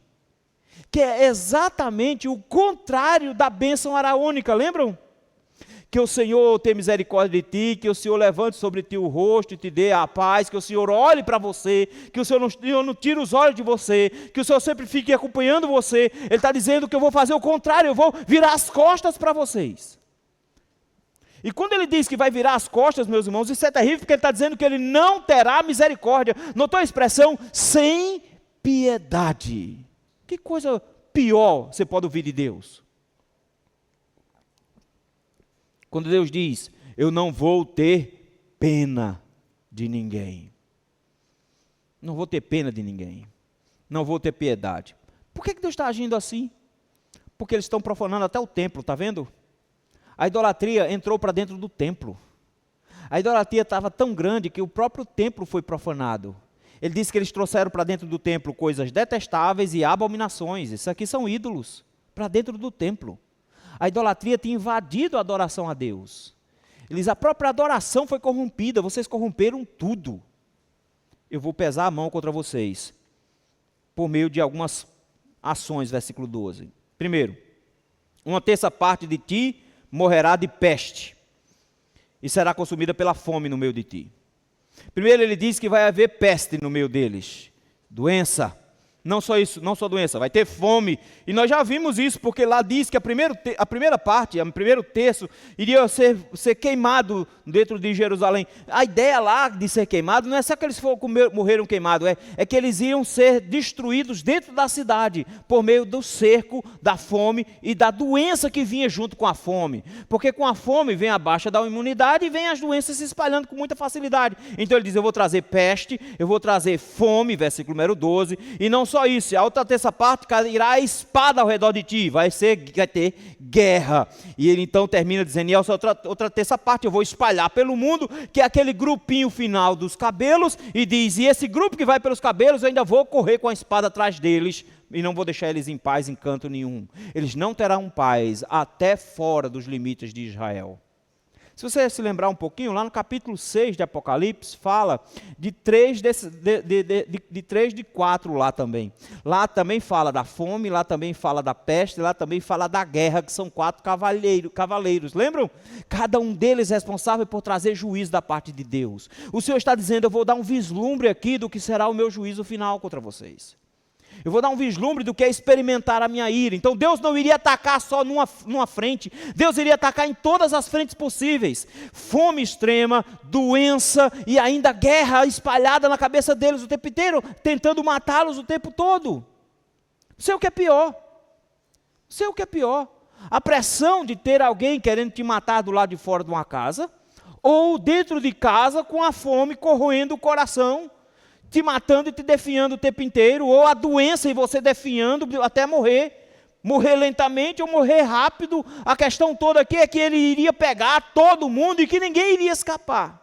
Que é exatamente o contrário da bênção araônica, lembram? Que o Senhor tenha misericórdia de ti, que o Senhor levante sobre ti o rosto e te dê a paz, que o Senhor olhe para você, que o Senhor não tire os olhos de você, que o Senhor sempre fique acompanhando você. Ele está dizendo que eu vou fazer o contrário, eu vou virar as costas para vocês. E quando ele diz que vai virar as costas, meus irmãos, isso é terrível, porque ele está dizendo que ele não terá misericórdia. Notou a expressão? Sem piedade. Que coisa pior você pode ouvir de Deus? Quando Deus diz: eu não vou ter pena de ninguém. Não vou ter pena de ninguém. Não vou ter piedade. Por que Deus está agindo assim? Porque eles estão profanando até o templo, está vendo? A idolatria entrou para dentro do templo. A idolatria estava tão grande que o próprio templo foi profanado. Ele disse que eles trouxeram para dentro do templo coisas detestáveis e abominações. Isso aqui são ídolos, para dentro do templo. A idolatria tinha invadido a adoração a Deus. Eles, a própria adoração foi corrompida, vocês corromperam tudo. Eu vou pesar a mão contra vocês, por meio de algumas ações, versículo 12. Primeiro, 1/3 parte de ti morrerá de peste, e será consumida pela fome no meio de ti. Primeiro ele diz que vai haver peste no meio deles, doença. Não só isso, não só doença, vai ter fome. E nós já vimos isso, porque lá diz que a primeira parte, o primeiro terço, iria ser queimado dentro de Jerusalém. A ideia lá de ser queimado não é só que eles morreram queimados, é que eles iam ser destruídos dentro da cidade, por meio do cerco, da fome e da doença que vinha junto com a fome. Porque com a fome vem a baixa da imunidade e vem as doenças se espalhando com muita facilidade. Então ele diz: eu vou trazer peste, eu vou trazer fome, versículo número 12, e não só isso, a outra terça parte cairá a espada ao redor de ti, vai ter guerra. E ele então termina dizendo: e a outra terça parte eu vou espalhar pelo mundo, que é aquele grupinho final dos cabelos, e diz: e esse grupo que vai pelos cabelos, eu ainda vou correr com a espada atrás deles, e não vou deixar eles em paz em canto nenhum. Eles não terão paz até fora dos limites de Israel. Se você se lembrar um pouquinho, lá no capítulo 6 de Apocalipse, fala de 3 de 4 lá também. Lá também fala da fome, lá também fala da peste, lá também fala da guerra, que são 4 cavaleiros. Lembram? Cada um deles é responsável por trazer juízo da parte de Deus. O Senhor está dizendo, eu vou dar um vislumbre aqui do que será o meu juízo final contra vocês. Eu vou dar um vislumbre do que é experimentar a minha ira. Então Deus não iria atacar só numa frente. Deus iria atacar em todas as frentes possíveis. Fome extrema, doença e ainda guerra espalhada na cabeça deles o tempo inteiro, tentando matá-los o tempo todo. Sei o que é pior. Sei o que é pior. A pressão de ter alguém querendo te matar do lado de fora de uma casa, ou dentro de casa com a fome corroendo o coração, te matando e te definhando o tempo inteiro, ou a doença e você definhando até morrer lentamente ou morrer rápido. A questão toda aqui é que ele iria pegar todo mundo e que ninguém iria escapar.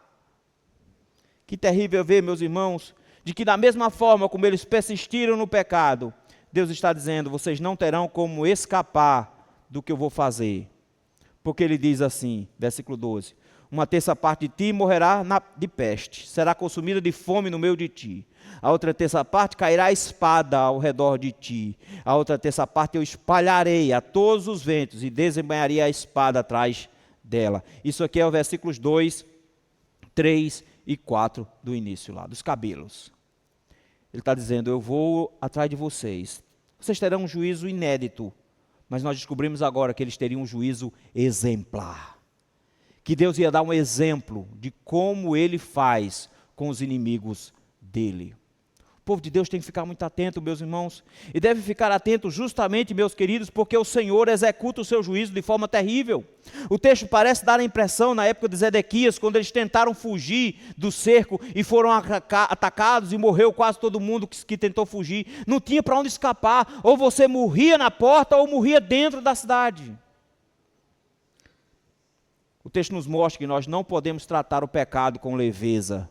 Que terrível ver, meus irmãos, de que da mesma forma como eles persistiram no pecado, Deus está dizendo, vocês não terão como escapar do que eu vou fazer. Porque ele diz assim, versículo 12, uma terça parte de ti morrerá de peste, será consumida de fome no meio de ti. A outra terça parte cairá a espada ao redor de ti. A outra terça parte eu espalharei a todos os ventos e desembainharei a espada atrás dela. Isso aqui é o versículos 2, 3 e 4 do início lá, dos cabelos. Ele está dizendo, eu vou atrás de vocês. Vocês terão um juízo inédito, mas nós descobrimos agora que eles teriam um juízo exemplar. Que Deus ia dar um exemplo de como ele faz com os inimigos dele. O povo de Deus tem que ficar muito atento, meus irmãos, e deve ficar atento justamente, meus queridos, porque o Senhor executa o seu juízo de forma terrível. O texto parece dar a impressão, na época de Zedequias, quando eles tentaram fugir do cerco e foram atacados e morreu quase todo mundo que tentou fugir. Não tinha para onde escapar, ou você morria na porta ou morria dentro da cidade. O texto nos mostra que nós não podemos tratar o pecado com leveza.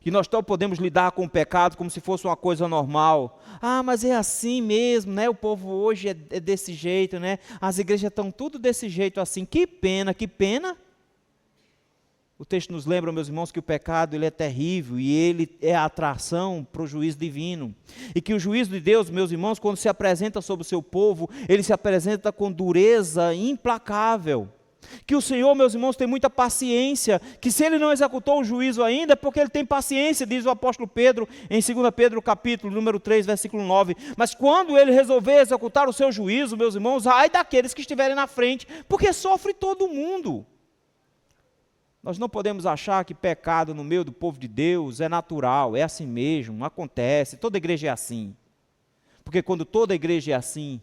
Que nós não podemos lidar com o pecado como se fosse uma coisa normal. Ah, mas é assim mesmo, né? O povo hoje é desse jeito, né? As igrejas estão tudo desse jeito assim. Que pena, que pena. O texto nos lembra, meus irmãos, que o pecado ele é terrível e ele é a atração para o juízo divino. E que o juízo de Deus, meus irmãos, quando se apresenta sobre o seu povo, ele se apresenta com dureza implacável. Que o Senhor, meus irmãos, tem muita paciência, que se ele não executou o juízo ainda, é porque ele tem paciência, diz o apóstolo Pedro, em 2 Pedro capítulo número 3, versículo 9, mas quando ele resolver executar o seu juízo, meus irmãos, ai daqueles que estiverem na frente, porque sofre todo mundo. Nós não podemos achar que pecado no meio do povo de Deus é natural, é assim mesmo, acontece, toda igreja é assim, porque quando toda igreja é assim,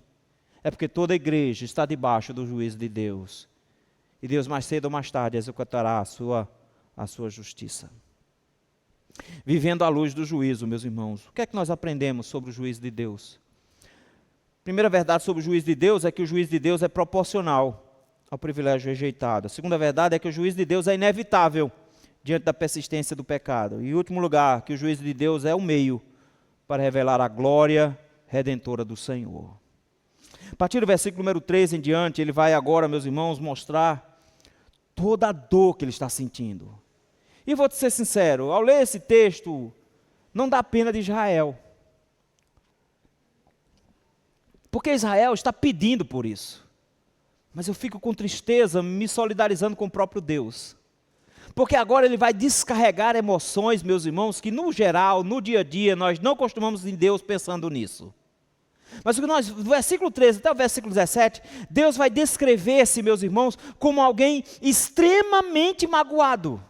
é porque toda igreja está debaixo do juízo de Deus. E Deus mais cedo ou mais tarde executará a sua justiça. Vivendo à luz do juízo, meus irmãos, o que é que nós aprendemos sobre o juízo de Deus? A primeira verdade sobre o juízo de Deus é que o juízo de Deus é proporcional ao privilégio rejeitado. A segunda verdade é que o juízo de Deus é inevitável diante da persistência do pecado. E em último lugar, que o juízo de Deus é o meio para revelar a glória redentora do Senhor. A partir do versículo número 13 em diante, ele vai agora, meus irmãos, mostrar toda a dor que ele está sentindo. E vou te ser sincero, ao ler esse texto, não dá pena de Israel. Porque Israel está pedindo por isso. Mas eu fico com tristeza, me solidarizando com o próprio Deus. Porque agora ele vai descarregar emoções, meus irmãos, que no geral, no dia a dia, nós não costumamos em Deus pensando nisso. Mas do versículo 13 até o versículo 17, Deus vai descrever-se, meus irmãos, como alguém extremamente magoado.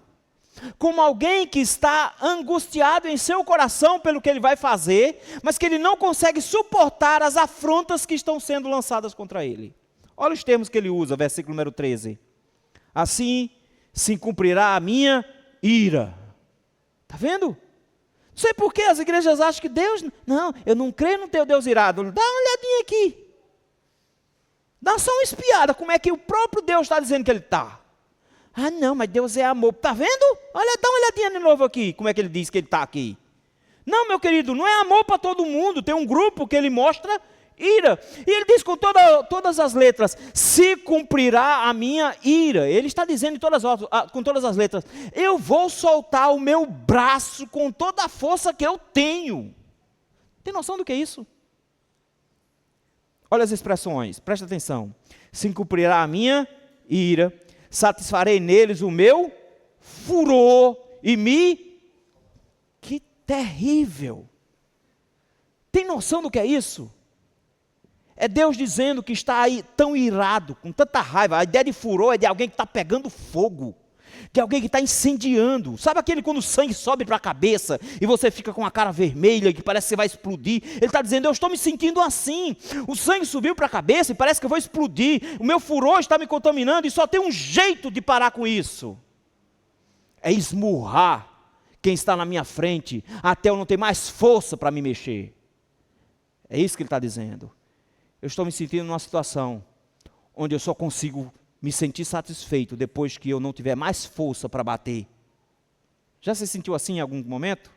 Como alguém que está angustiado em seu coração pelo que ele vai fazer, mas que ele não consegue suportar as afrontas que estão sendo lançadas contra ele. Olha os termos que ele usa, versículo número 13. Assim se cumprirá a minha ira. Está vendo? Não sei por que as igrejas acham que Deus... Não, eu não creio no teu Deus irado. Dá uma olhadinha aqui. Dá só uma espiada como é que o próprio Deus está dizendo que ele está. Ah não, mas Deus é amor. Está vendo? Olha, dá uma olhadinha de novo aqui, como é que ele diz que ele está aqui. Não, meu querido, não é amor para todo mundo. Tem um grupo que ele mostra ira. E ele diz com todas as letras, se cumprirá a minha ira. Ele está dizendo com todas as letras, eu vou soltar o meu braço com toda a força que eu tenho. Tem noção do que é isso? Olha as expressões, presta atenção. Se cumprirá a minha ira, satisfarei neles o meu furor e Que terrível! Tem noção do que é isso? É Deus dizendo que está aí tão irado, com tanta raiva. A ideia de furor é de alguém que está pegando fogo, de alguém que está incendiando. Sabe aquele quando o sangue sobe para a cabeça e você fica com a cara vermelha, que parece que você vai explodir? Ele está dizendo, eu estou me sentindo assim. O sangue subiu para a cabeça e parece que eu vou explodir. O meu furor está me contaminando e só tem um jeito de parar com isso. É esmurrar quem está na minha frente, até eu não ter mais força para me mexer. É isso que ele está dizendo. Eu estou me sentindo numa situação onde eu só consigo me sentir satisfeito depois que eu não tiver mais força para bater. Já se sentiu assim em algum momento?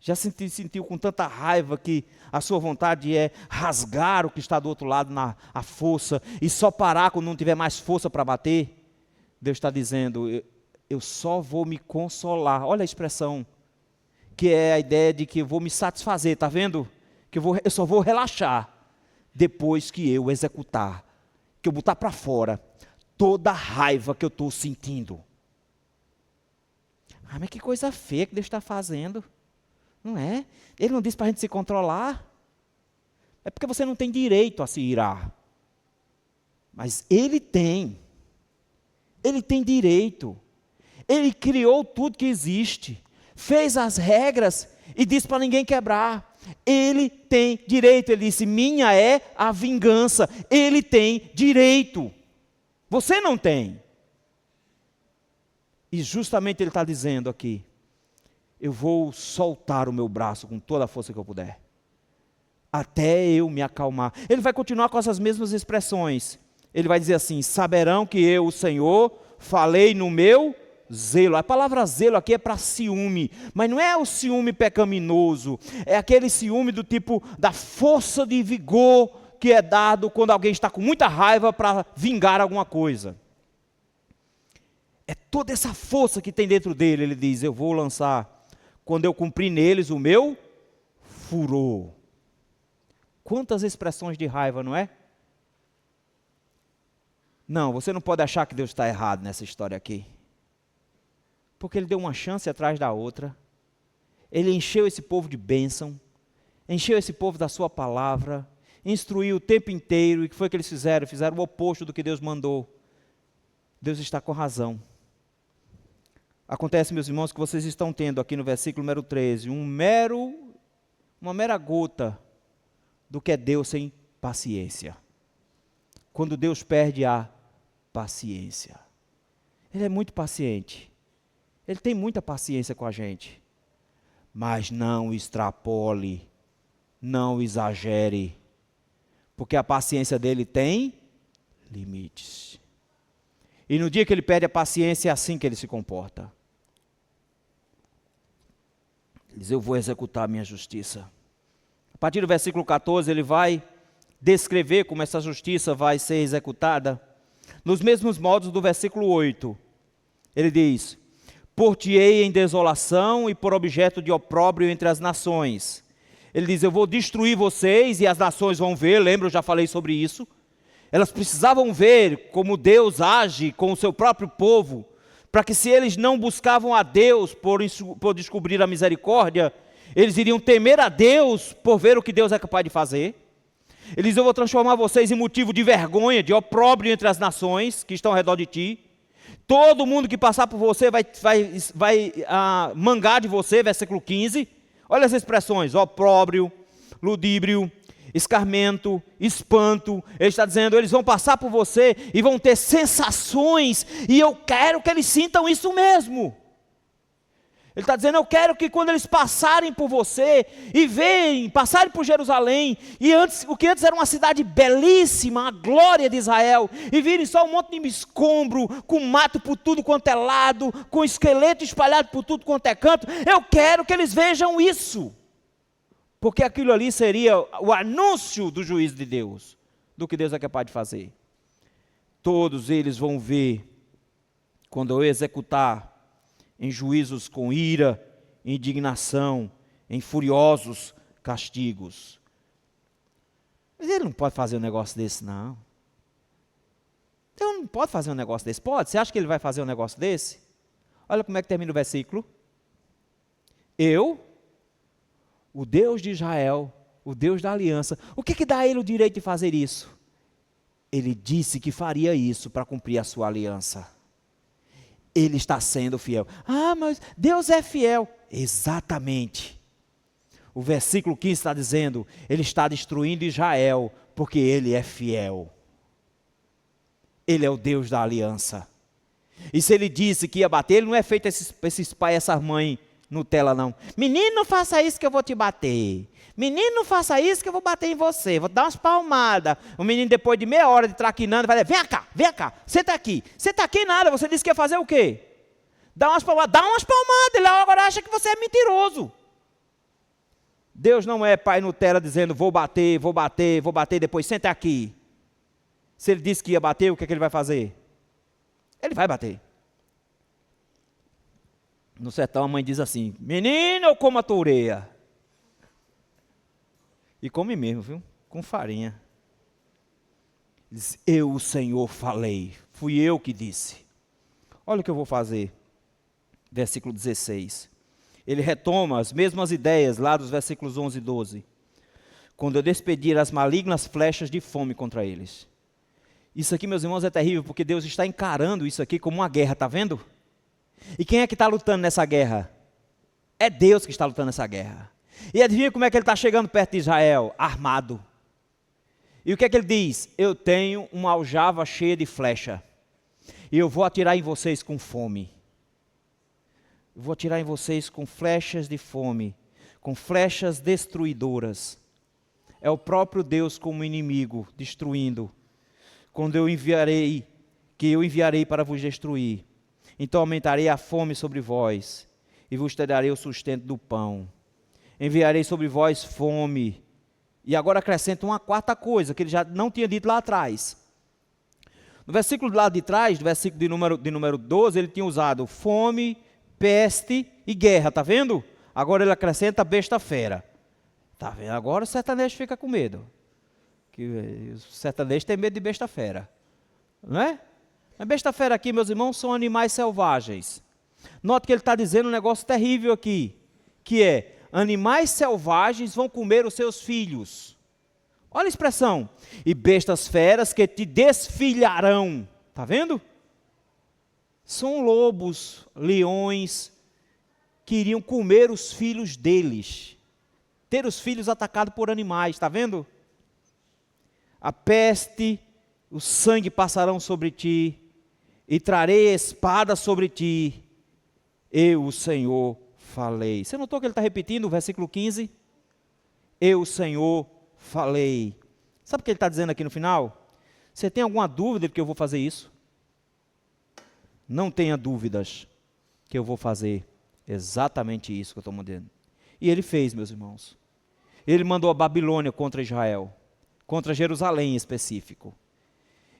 Já se sentiu com tanta raiva que a sua vontade é rasgar o que está do outro lado na a força e só parar quando não tiver mais força para bater? Deus está dizendo, eu só vou me consolar. Olha a expressão, que é a ideia de que eu vou me satisfazer, está vendo? Que eu só vou relaxar depois que eu executar, que eu botar para fora toda a raiva que eu estou sentindo. Ah, mas que coisa feia que Deus está fazendo, não é? Ele não disse para a gente se controlar. É porque você não tem direito a se irar. Mas Ele tem direito. Ele criou tudo que existe, fez as regras e disse para ninguém quebrar. Ele tem direito, ele disse, minha é a vingança. Ele tem direito. Você não tem. E justamente ele está dizendo aqui, eu vou soltar o meu braço com toda a força que eu puder, até eu me acalmar. Ele vai continuar com essas mesmas expressões. Ele vai dizer assim, saberão que eu, o Senhor, falei no meu zelo. A palavra zelo aqui é para ciúme, mas não é o ciúme pecaminoso, é aquele ciúme do tipo da força de vigor que é dado quando alguém está com muita raiva para vingar alguma coisa. É toda essa força que tem dentro dele, ele diz, eu vou lançar, quando eu cumprir neles o meu furor. Quantas expressões de raiva, não é? Não, você não pode achar que Deus está errado nessa história aqui. Porque Ele deu uma chance atrás da outra. Ele encheu esse povo de bênção, encheu esse povo da sua palavra, instruiu o tempo inteiro. E o que foi que eles fizeram? Fizeram o oposto do que Deus mandou. Deus está com razão. Acontece, meus irmãos, que vocês estão tendo aqui no versículo número 13, uma mera gota do que é Deus sem paciência. Quando Deus perde a paciência. Ele é muito paciente. Ele tem muita paciência com a gente. Mas não extrapole, não exagere, porque a paciência dele tem limites. E no dia que ele perde a paciência, é assim que ele se comporta. Ele diz, eu vou executar a minha justiça. A partir do versículo 14, ele vai descrever como essa justiça vai ser executada. Nos mesmos modos do versículo 8, ele diz, por-te-ei em desolação e por objeto de opróbrio entre as nações. Ele diz, eu vou destruir vocês e as nações vão ver, lembra, eu já falei sobre isso. Elas precisavam ver como Deus age com o seu próprio povo, para que se eles não buscavam a Deus por descobrir a misericórdia, eles iriam temer a Deus por ver o que Deus é capaz de fazer. Ele diz, eu vou transformar vocês em motivo de vergonha, de opróbrio entre as nações que estão ao redor de ti. Todo mundo que passar por você vai mangar de você, versículo 15. Olha as expressões, opróbrio, ludíbrio, escarmento, espanto. Ele está dizendo, eles vão passar por você e vão ter sensações, e eu quero que eles sintam isso mesmo. Ele está dizendo, eu quero que quando eles passarem por você e passarem por Jerusalém, e o que antes era uma cidade belíssima, a glória de Israel, e virem só um monte de escombro, com mato por tudo quanto é lado, com esqueleto espalhado por tudo quanto é canto, eu quero que eles vejam isso. Porque aquilo ali seria o anúncio do juízo de Deus, do que Deus é capaz de fazer. Todos eles vão ver, quando eu executar em juízos com ira, indignação, em furiosos castigos. Mas ele não pode fazer um negócio desse, não. Então não pode fazer um negócio desse. Pode? Você acha que ele vai fazer um negócio desse? Olha como é que termina o versículo. Eu, o Deus de Israel, o Deus da aliança, o que dá a ele o direito de fazer isso? Ele disse que faria isso para cumprir a sua aliança. Ele está sendo fiel. Ah, mas Deus é fiel. Exatamente. O versículo 15 está dizendo, ele está destruindo Israel, porque ele é fiel. Ele é o Deus da aliança. E se ele disse que ia bater, ele não é feito esses pais, essas mães Nutella, não. Menino, não faça isso que eu vou te bater. Menino, não faça isso que eu vou bater em você. Vou te dar umas palmadas. O menino, depois de meia hora de traquinando, vai dizer, vem cá, senta aqui. Senta aqui nada, você disse que ia fazer o quê? Dá umas palmadas. Ele agora acha que você é mentiroso. Deus não é pai Nutella dizendo, vou bater, depois senta aqui. Se ele disse que ia bater, o que ele vai fazer? Ele vai bater. No sertão a mãe diz assim, menino, eu como a tua orelha. E come mesmo, viu? Com farinha. Diz, eu, o Senhor, falei. Fui eu que disse. Olha o que eu vou fazer. Versículo 16. Ele retoma as mesmas ideias lá dos versículos 11 e 12. Quando eu despedir as malignas flechas de fome contra eles. Isso aqui, meus irmãos, é terrível, porque Deus está encarando isso aqui como uma guerra, está vendo? E quem é que está lutando nessa guerra? É Deus que está lutando nessa guerra. E adivinha como é que ele está chegando perto de Israel? Armado. E o que é que ele diz? Eu tenho uma aljava cheia de flecha. E eu vou atirar em vocês com fome. Eu vou atirar em vocês com flechas de fome. Com flechas destruidoras. É o próprio Deus como inimigo, destruindo. Quando eu enviarei para vos destruir. Então aumentarei a fome sobre vós, e vos darei o sustento do pão. Enviarei sobre vós fome. E agora acrescenta uma quarta coisa, que ele já não tinha dito lá atrás. No versículo lá de trás, do versículo de número 12, ele tinha usado fome, peste e guerra, está vendo? Agora ele acrescenta besta fera. Está vendo? Agora o sertanejo fica com medo. Que o sertanejo tem medo de besta fera. Não é? A besta fera aqui, meus irmãos, são animais selvagens. Note que ele está dizendo um negócio terrível aqui, que é, animais selvagens vão comer os seus filhos. Olha a expressão. E bestas feras que te desfilharão. Está vendo? São lobos, leões, que iriam comer os filhos deles. Ter os filhos atacados por animais, está vendo? A peste, o sangue passarão sobre ti, e trarei espada sobre ti. Eu, o Senhor, falei. Você notou que ele está repetindo o versículo 15? Eu, o Senhor, falei. Sabe o que ele está dizendo aqui no final? Você tem alguma dúvida de que eu vou fazer isso? Não tenha dúvidas que eu vou fazer exatamente isso que eu estou mandando. E ele fez, meus irmãos. Ele mandou a Babilônia contra Israel. Contra Jerusalém em específico.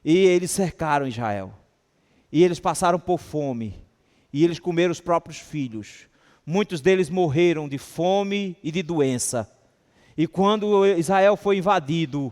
E eles cercaram Israel. E eles passaram por fome. E eles comeram os próprios filhos. Muitos deles morreram de fome e de doença. E quando Israel foi invadido,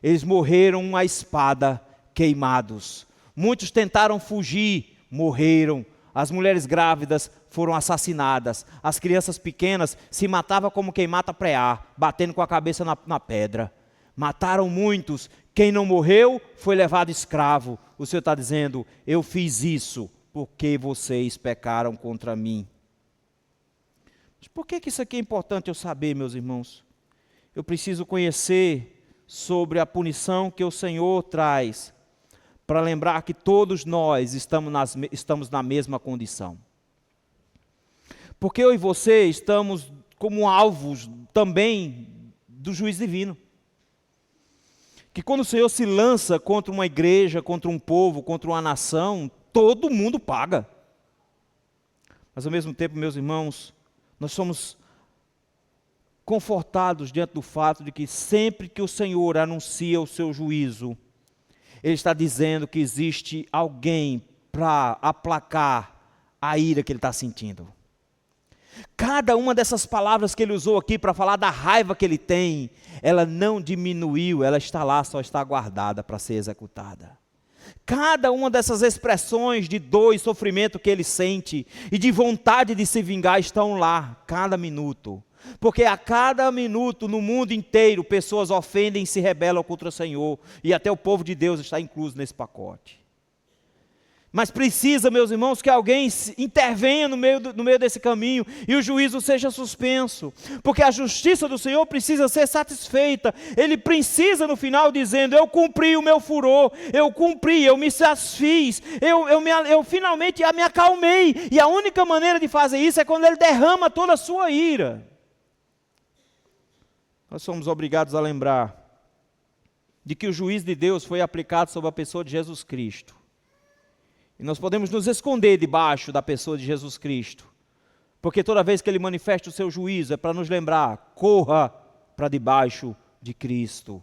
eles morreram à espada, queimados. Muitos tentaram fugir, morreram. As mulheres grávidas foram assassinadas. As crianças pequenas se matavam como quem mata preá, batendo com a cabeça na pedra. Mataram muitos. Quem não morreu foi levado escravo. O Senhor está dizendo, eu fiz isso porque vocês pecaram contra mim. Mas por que isso aqui é importante eu saber, meus irmãos? Eu preciso conhecer sobre a punição que o Senhor traz, para lembrar que todos nós estamos na mesma condição. Porque eu e você estamos como alvos também do juízo divino. Que quando o Senhor se lança contra uma igreja, contra um povo, contra uma nação, todo mundo paga. Mas ao mesmo tempo, meus irmãos, nós somos confortados diante do fato de que sempre que o Senhor anuncia o seu juízo, Ele está dizendo que existe alguém para aplacar a ira que Ele está sentindo. Cada uma dessas palavras que Ele usou aqui para falar da raiva que Ele tem, ela não diminuiu, ela está lá, só está guardada para ser executada. Cada uma dessas expressões de dor e sofrimento que Ele sente e de vontade de se vingar estão lá, cada minuto. Porque a cada minuto, no mundo inteiro, pessoas ofendem e se rebelam contra o Senhor. E até o povo de Deus está incluso nesse pacote. Mas precisa, meus irmãos, que alguém intervenha no meio desse caminho e o juízo seja suspenso. Porque a justiça do Senhor precisa ser satisfeita. Ele precisa no final dizendo, eu cumpri o meu furor, eu cumpri, eu me satisfiz, eu finalmente me acalmei. E a única maneira de fazer isso é quando Ele derrama toda a sua ira. Nós somos obrigados a lembrar de que o juízo de Deus foi aplicado sobre a pessoa de Jesus Cristo. E nós podemos nos esconder debaixo da pessoa de Jesus Cristo, porque toda vez que Ele manifesta o seu juízo é para nos lembrar, corra para debaixo de Cristo,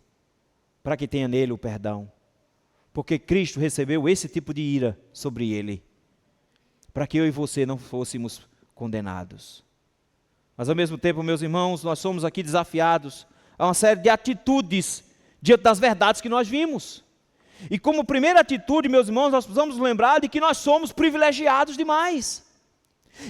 para que tenha nele o perdão. Porque Cristo recebeu esse tipo de ira sobre Ele, para que eu e você não fôssemos condenados. Mas ao mesmo tempo, meus irmãos, nós somos aqui desafiados a uma série de atitudes diante das verdades que nós vimos. E como primeira atitude, meus irmãos, nós precisamos lembrar de que nós somos privilegiados demais.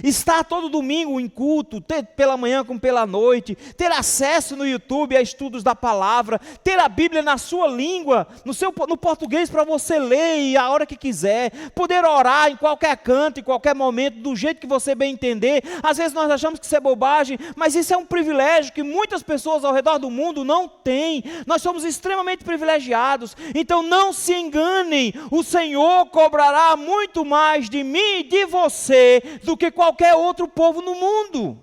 Estar todo domingo em culto, pela manhã como pela noite, ter acesso no YouTube a estudos da palavra, ter a Bíblia na sua língua, no português para você ler e a hora que quiser, poder orar em qualquer canto, em qualquer momento, do jeito que você bem entender. Às vezes nós achamos que isso é bobagem, mas isso é um privilégio que muitas pessoas ao redor do mundo não têm. Nós somos extremamente privilegiados, então não se enganem, o Senhor cobrará muito mais de mim e de você do que qualquer outro povo no mundo.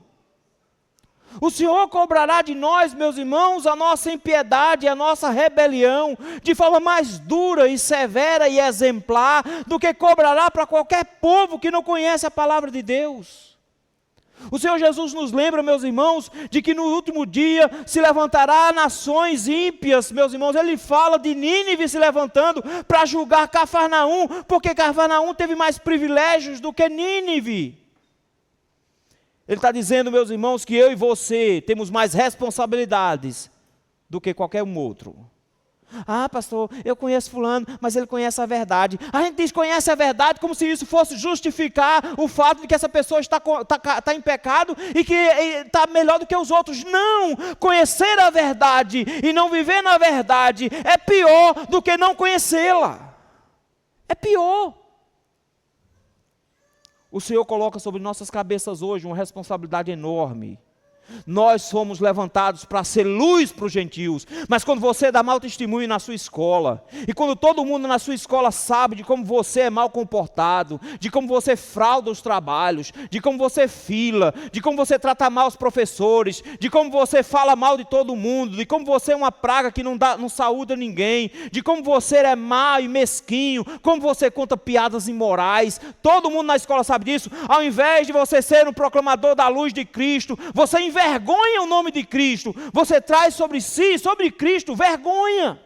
O Senhor cobrará de nós, meus irmãos, a nossa impiedade, a nossa rebelião, de forma mais dura e severa e exemplar, do que cobrará para qualquer povo que não conhece a palavra de Deus. O Senhor Jesus nos lembra, meus irmãos, de que no último dia se levantará nações ímpias, meus irmãos. Ele fala de Nínive se levantando para julgar Cafarnaum, porque Cafarnaum teve mais privilégios do que Nínive. Ele está dizendo, meus irmãos, que eu e você temos mais responsabilidades do que qualquer um outro. Ah, pastor, eu conheço fulano, mas ele conhece a verdade. A gente diz conhece a verdade como se isso fosse justificar o fato de que essa pessoa está em pecado e que está melhor do que os outros. Não! Conhecer a verdade e não viver na verdade é pior do que não conhecê-la. É pior. O Senhor coloca sobre nossas cabeças hoje uma responsabilidade enorme. Nós somos levantados para ser luz para os gentios, mas quando você dá mau testemunho na sua escola, e quando todo mundo na sua escola sabe de como você é mal comportado, de como você frauda os trabalhos, de como você fila, de como você trata mal os professores, de como você fala mal de todo mundo, de como você é uma praga que não saúda ninguém, de como você é mau e mesquinho, como você conta piadas imorais, todo mundo na escola sabe disso. Ao invés de você ser um proclamador da luz de Cristo, você envergonha o nome de Cristo, você traz sobre si, sobre Cristo, vergonha.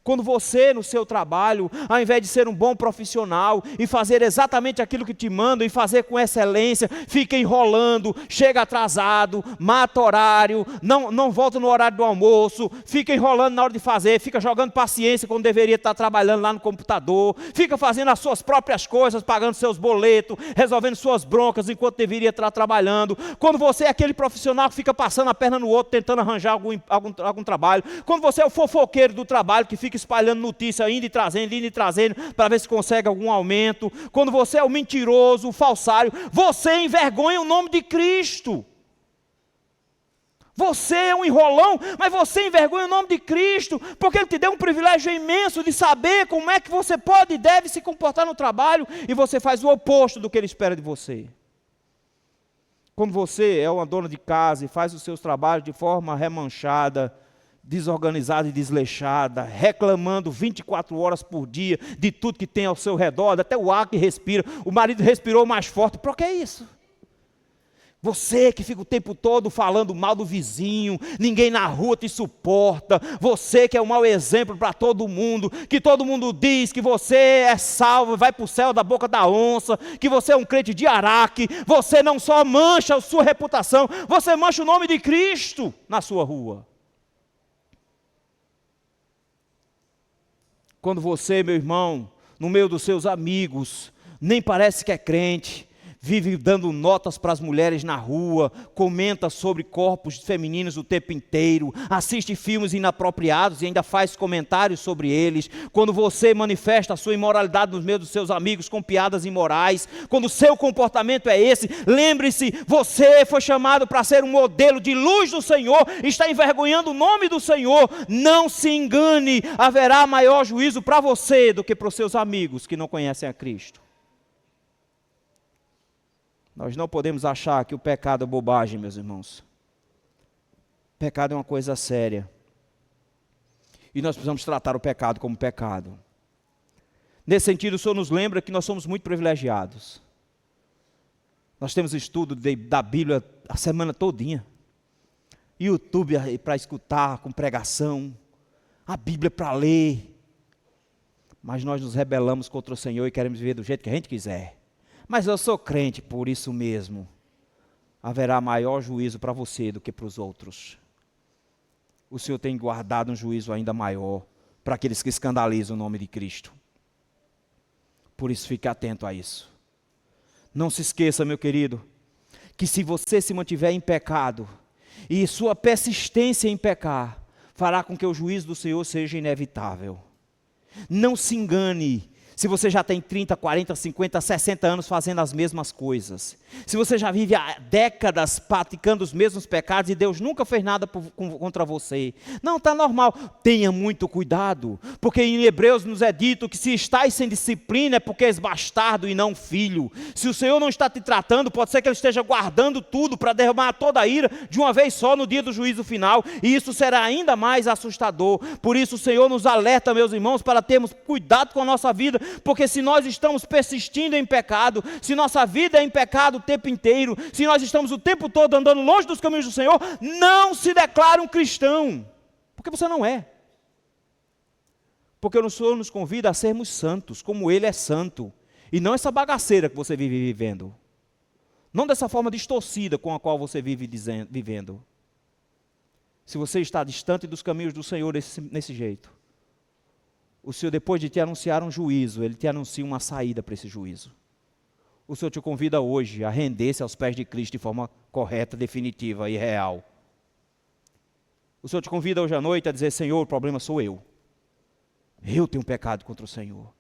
Quando você, no seu trabalho, ao invés de ser um bom profissional e fazer exatamente aquilo que te mandam e fazer com excelência, fica enrolando, chega atrasado, mata horário, não volta no horário do almoço, fica enrolando na hora de fazer, fica jogando paciência quando deveria estar trabalhando lá no computador, fica fazendo as suas próprias coisas, pagando seus boletos, resolvendo suas broncas enquanto deveria estar trabalhando. Quando você é aquele profissional que fica passando a perna no outro, tentando arranjar algum trabalho. Quando você é o fofoqueiro do trabalho que fica espalhando notícia, indo e trazendo, para ver se consegue algum aumento. Quando você é o mentiroso, o falsário, você envergonha o nome de Cristo. Você é um enrolão, mas você envergonha o nome de Cristo, porque Ele te deu um privilégio imenso de saber como é que você pode e deve se comportar no trabalho, e você faz o oposto do que Ele espera de você. Quando você é uma dona de casa e faz os seus trabalhos de forma remanchada, desorganizada e desleixada, reclamando 24 horas por dia de tudo que tem ao seu redor, até o ar que respira, o marido respirou mais forte, por que isso? Você que fica o tempo todo falando mal do vizinho, ninguém na rua te suporta. Você que é um mau exemplo para todo mundo, que todo mundo diz que você é salvo, vai para o céu da boca da onça, que você é um crente de Araque. Você não só mancha a sua reputação, você mancha o nome de Cristo na sua rua. Quando você, meu irmão, no meio dos seus amigos, nem parece que é crente, vive dando notas para as mulheres na rua, comenta sobre corpos femininos o tempo inteiro, assiste filmes inapropriados e ainda faz comentários sobre eles. Quando você manifesta a sua imoralidade no meio dos seus amigos com piadas imorais, quando o seu comportamento é esse, lembre-se, você foi chamado para ser um modelo de luz do Senhor, está envergonhando o nome do Senhor. Não se engane, haverá maior juízo para você do que para os seus amigos que não conhecem a Cristo. Nós não podemos achar que o pecado é bobagem, meus irmãos. Pecado é uma coisa séria. E nós precisamos tratar o pecado como pecado. Nesse sentido, o Senhor nos lembra que nós somos muito privilegiados. Nós temos estudo da Bíblia a semana todinha. YouTube para escutar, com pregação. A Bíblia para ler. Mas nós nos rebelamos contra o Senhor e queremos viver do jeito que a gente quiser. Mas eu sou crente, por isso mesmo, haverá maior juízo para você do que para os outros. O Senhor tem guardado um juízo ainda maior para aqueles que escandalizam o nome de Cristo. Por isso, fique atento a isso. Não se esqueça, meu querido, que se você se mantiver em pecado, e sua persistência em pecar, fará com que o juízo do Senhor seja inevitável. Não se engane. Se você já tem 30, 40, 50, 60 anos fazendo as mesmas coisas. Se você já vive há décadas praticando os mesmos pecados e Deus nunca fez nada contra você. Não, está normal. Tenha muito cuidado. Porque em Hebreus nos é dito que se estáis sem disciplina é porque és bastardo e não filho. Se o Senhor não está te tratando, pode ser que Ele esteja guardando tudo para derramar toda a ira de uma vez só no dia do juízo final. E isso será ainda mais assustador. Por isso o Senhor nos alerta, meus irmãos, para termos cuidado com a nossa vida. Porque se nós estamos persistindo em pecado, se nossa vida é em pecado o tempo inteiro, se nós estamos o tempo todo andando longe dos caminhos do Senhor, não se declare um cristão, porque você não é. Porque o Senhor nos convida a sermos santos, como Ele é santo, e não essa bagaceira que você vive vivendo, não dessa forma distorcida com a qual você vive vivendo. Se você está distante dos caminhos do Senhor nesse jeito, o Senhor, depois de te anunciar um juízo, Ele te anuncia uma saída para esse juízo. O Senhor te convida hoje a render-se aos pés de Cristo de forma correta, definitiva e real. O Senhor te convida hoje à noite a dizer: Senhor, o problema sou eu. Eu tenho pecado contra o Senhor.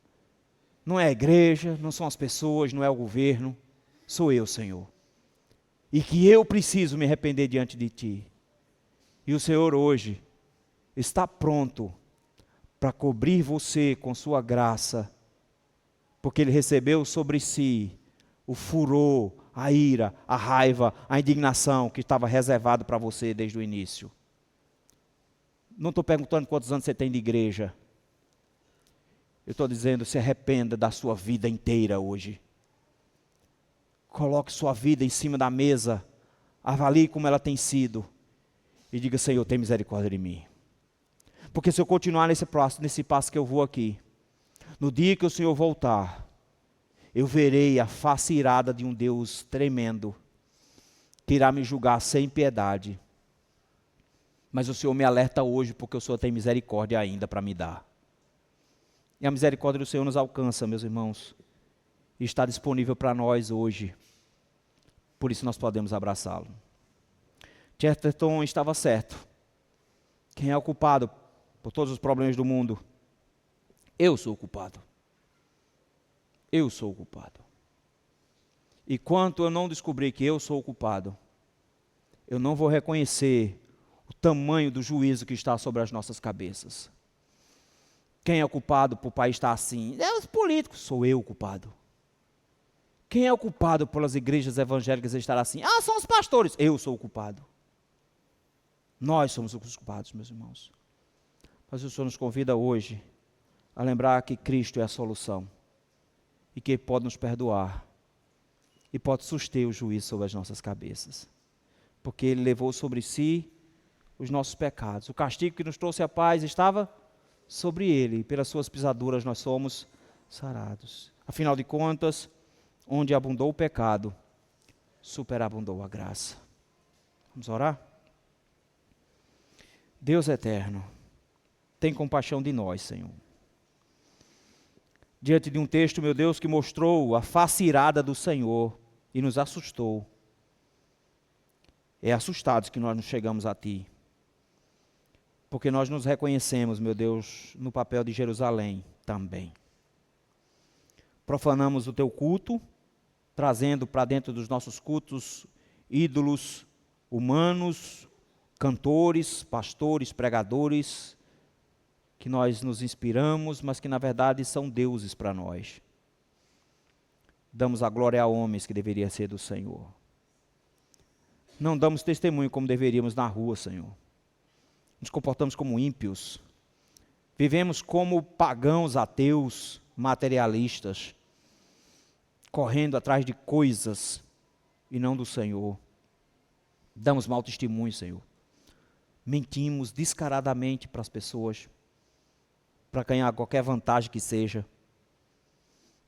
Não é a igreja, não são as pessoas, não é o governo. Sou eu, Senhor. E que eu preciso me arrepender diante de Ti. E o Senhor hoje está pronto para cobrir você com sua graça, porque Ele recebeu sobre si o furor, a ira, a raiva, a indignação que estava reservado para você desde o início. Não estou perguntando quantos anos você tem de igreja. Eu estou dizendo, se arrependa da sua vida inteira hoje. Coloque sua vida em cima da mesa, avalie como ela tem sido e diga: Senhor, tem misericórdia de mim. Porque se eu continuar nesse passo que eu vou aqui, no dia que o Senhor voltar, eu verei a face irada de um Deus tremendo, que irá me julgar sem piedade. Mas o Senhor me alerta hoje, porque o Senhor tem misericórdia ainda para me dar. E a misericórdia do Senhor nos alcança, meus irmãos, e está disponível para nós hoje. Por isso nós podemos abraçá-lo. Chesterton estava certo. Quem é o culpado por todos os problemas do mundo? Eu sou o culpado. Eu sou o culpado. E quanto eu não descobrir que eu sou o culpado, eu não vou reconhecer o tamanho do juízo que está sobre as nossas cabeças. Quem é o culpado por o país estar assim? É os políticos. Sou eu o culpado. Quem é o culpado pelas igrejas evangélicas estar assim? Ah, são os pastores. Eu sou o culpado. Nós somos os culpados, meus irmãos. Mas o Senhor nos convida hoje a lembrar que Cristo é a solução e que Ele pode nos perdoar e pode suster o juízo sobre as nossas cabeças. Porque Ele levou sobre si os nossos pecados. O castigo que nos trouxe a paz estava sobre Ele, e pelas suas pisaduras nós somos sarados. Afinal de contas, onde abundou o pecado, superabundou a graça. Vamos orar? Deus eterno, tem compaixão de nós, Senhor. Diante de um texto, meu Deus, que mostrou a face irada do Senhor e nos assustou. É assustados que nós nos chegamos a Ti. Porque nós nos reconhecemos, meu Deus, no papel de Jerusalém também. Profanamos o Teu culto, trazendo para dentro dos nossos cultos ídolos humanos, cantores, pastores, pregadores, que nós nos inspiramos, mas que na verdade são deuses para nós. Damos a glória a homens que deveria ser do Senhor. Não damos testemunho como deveríamos na rua, Senhor. Nos comportamos como ímpios. Vivemos como pagãos, ateus, materialistas, correndo atrás de coisas e não do Senhor. Damos mau testemunho, Senhor. Mentimos descaradamente para as pessoas, para ganhar qualquer vantagem que seja.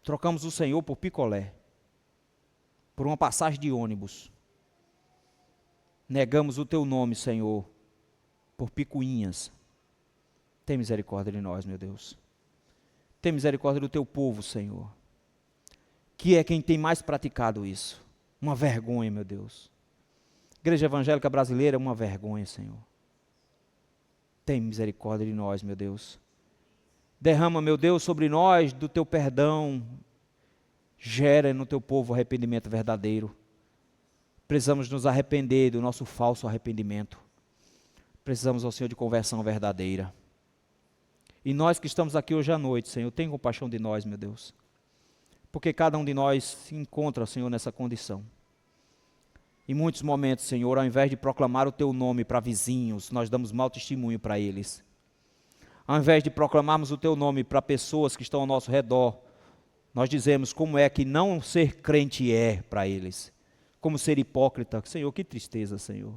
Trocamos o Senhor por picolé, por uma passagem de ônibus. Negamos o Teu nome, Senhor, por picuinhas. Tem misericórdia de nós, meu Deus. Tem misericórdia do Teu povo, Senhor, que é quem tem mais praticado isso. Uma vergonha, meu Deus. Igreja Evangélica Brasileira é uma vergonha, Senhor. Tem misericórdia de nós, meu Deus. Derrama, meu Deus, sobre nós do Teu perdão. Gera no Teu povo arrependimento verdadeiro. Precisamos nos arrepender do nosso falso arrependimento. Precisamos, ó Senhor, de conversão verdadeira. E nós que estamos aqui hoje à noite, Senhor, tem compaixão de nós, meu Deus. Porque cada um de nós se encontra, Senhor, nessa condição. Em muitos momentos, Senhor, ao invés de proclamar o Teu nome para vizinhos, nós damos mau testemunho para eles. Ao invés de proclamarmos o Teu nome para pessoas que estão ao nosso redor, nós dizemos como é que não ser crente é para eles. Como ser hipócrita. Senhor, que tristeza, Senhor.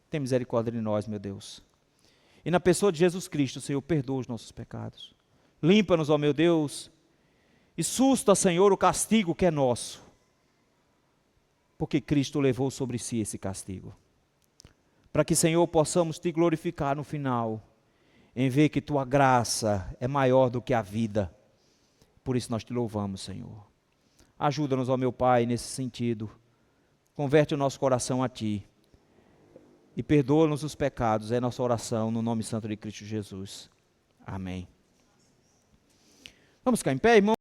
Tem misericórdia de nós, meu Deus. E na pessoa de Jesus Cristo, Senhor, perdoa os nossos pecados. Limpa-nos, ó meu Deus, e susta, Senhor, o castigo que é nosso. Porque Cristo levou sobre si esse castigo. Para que, Senhor, possamos Te glorificar no final, em ver que Tua graça é maior do que a vida. Por isso nós Te louvamos, Senhor. Ajuda-nos, ó meu Pai, nesse sentido. Converte o nosso coração a Ti. E perdoa-nos os pecados, é nossa oração, no nome santo de Cristo Jesus. Amém. Vamos ficar em pé, irmão?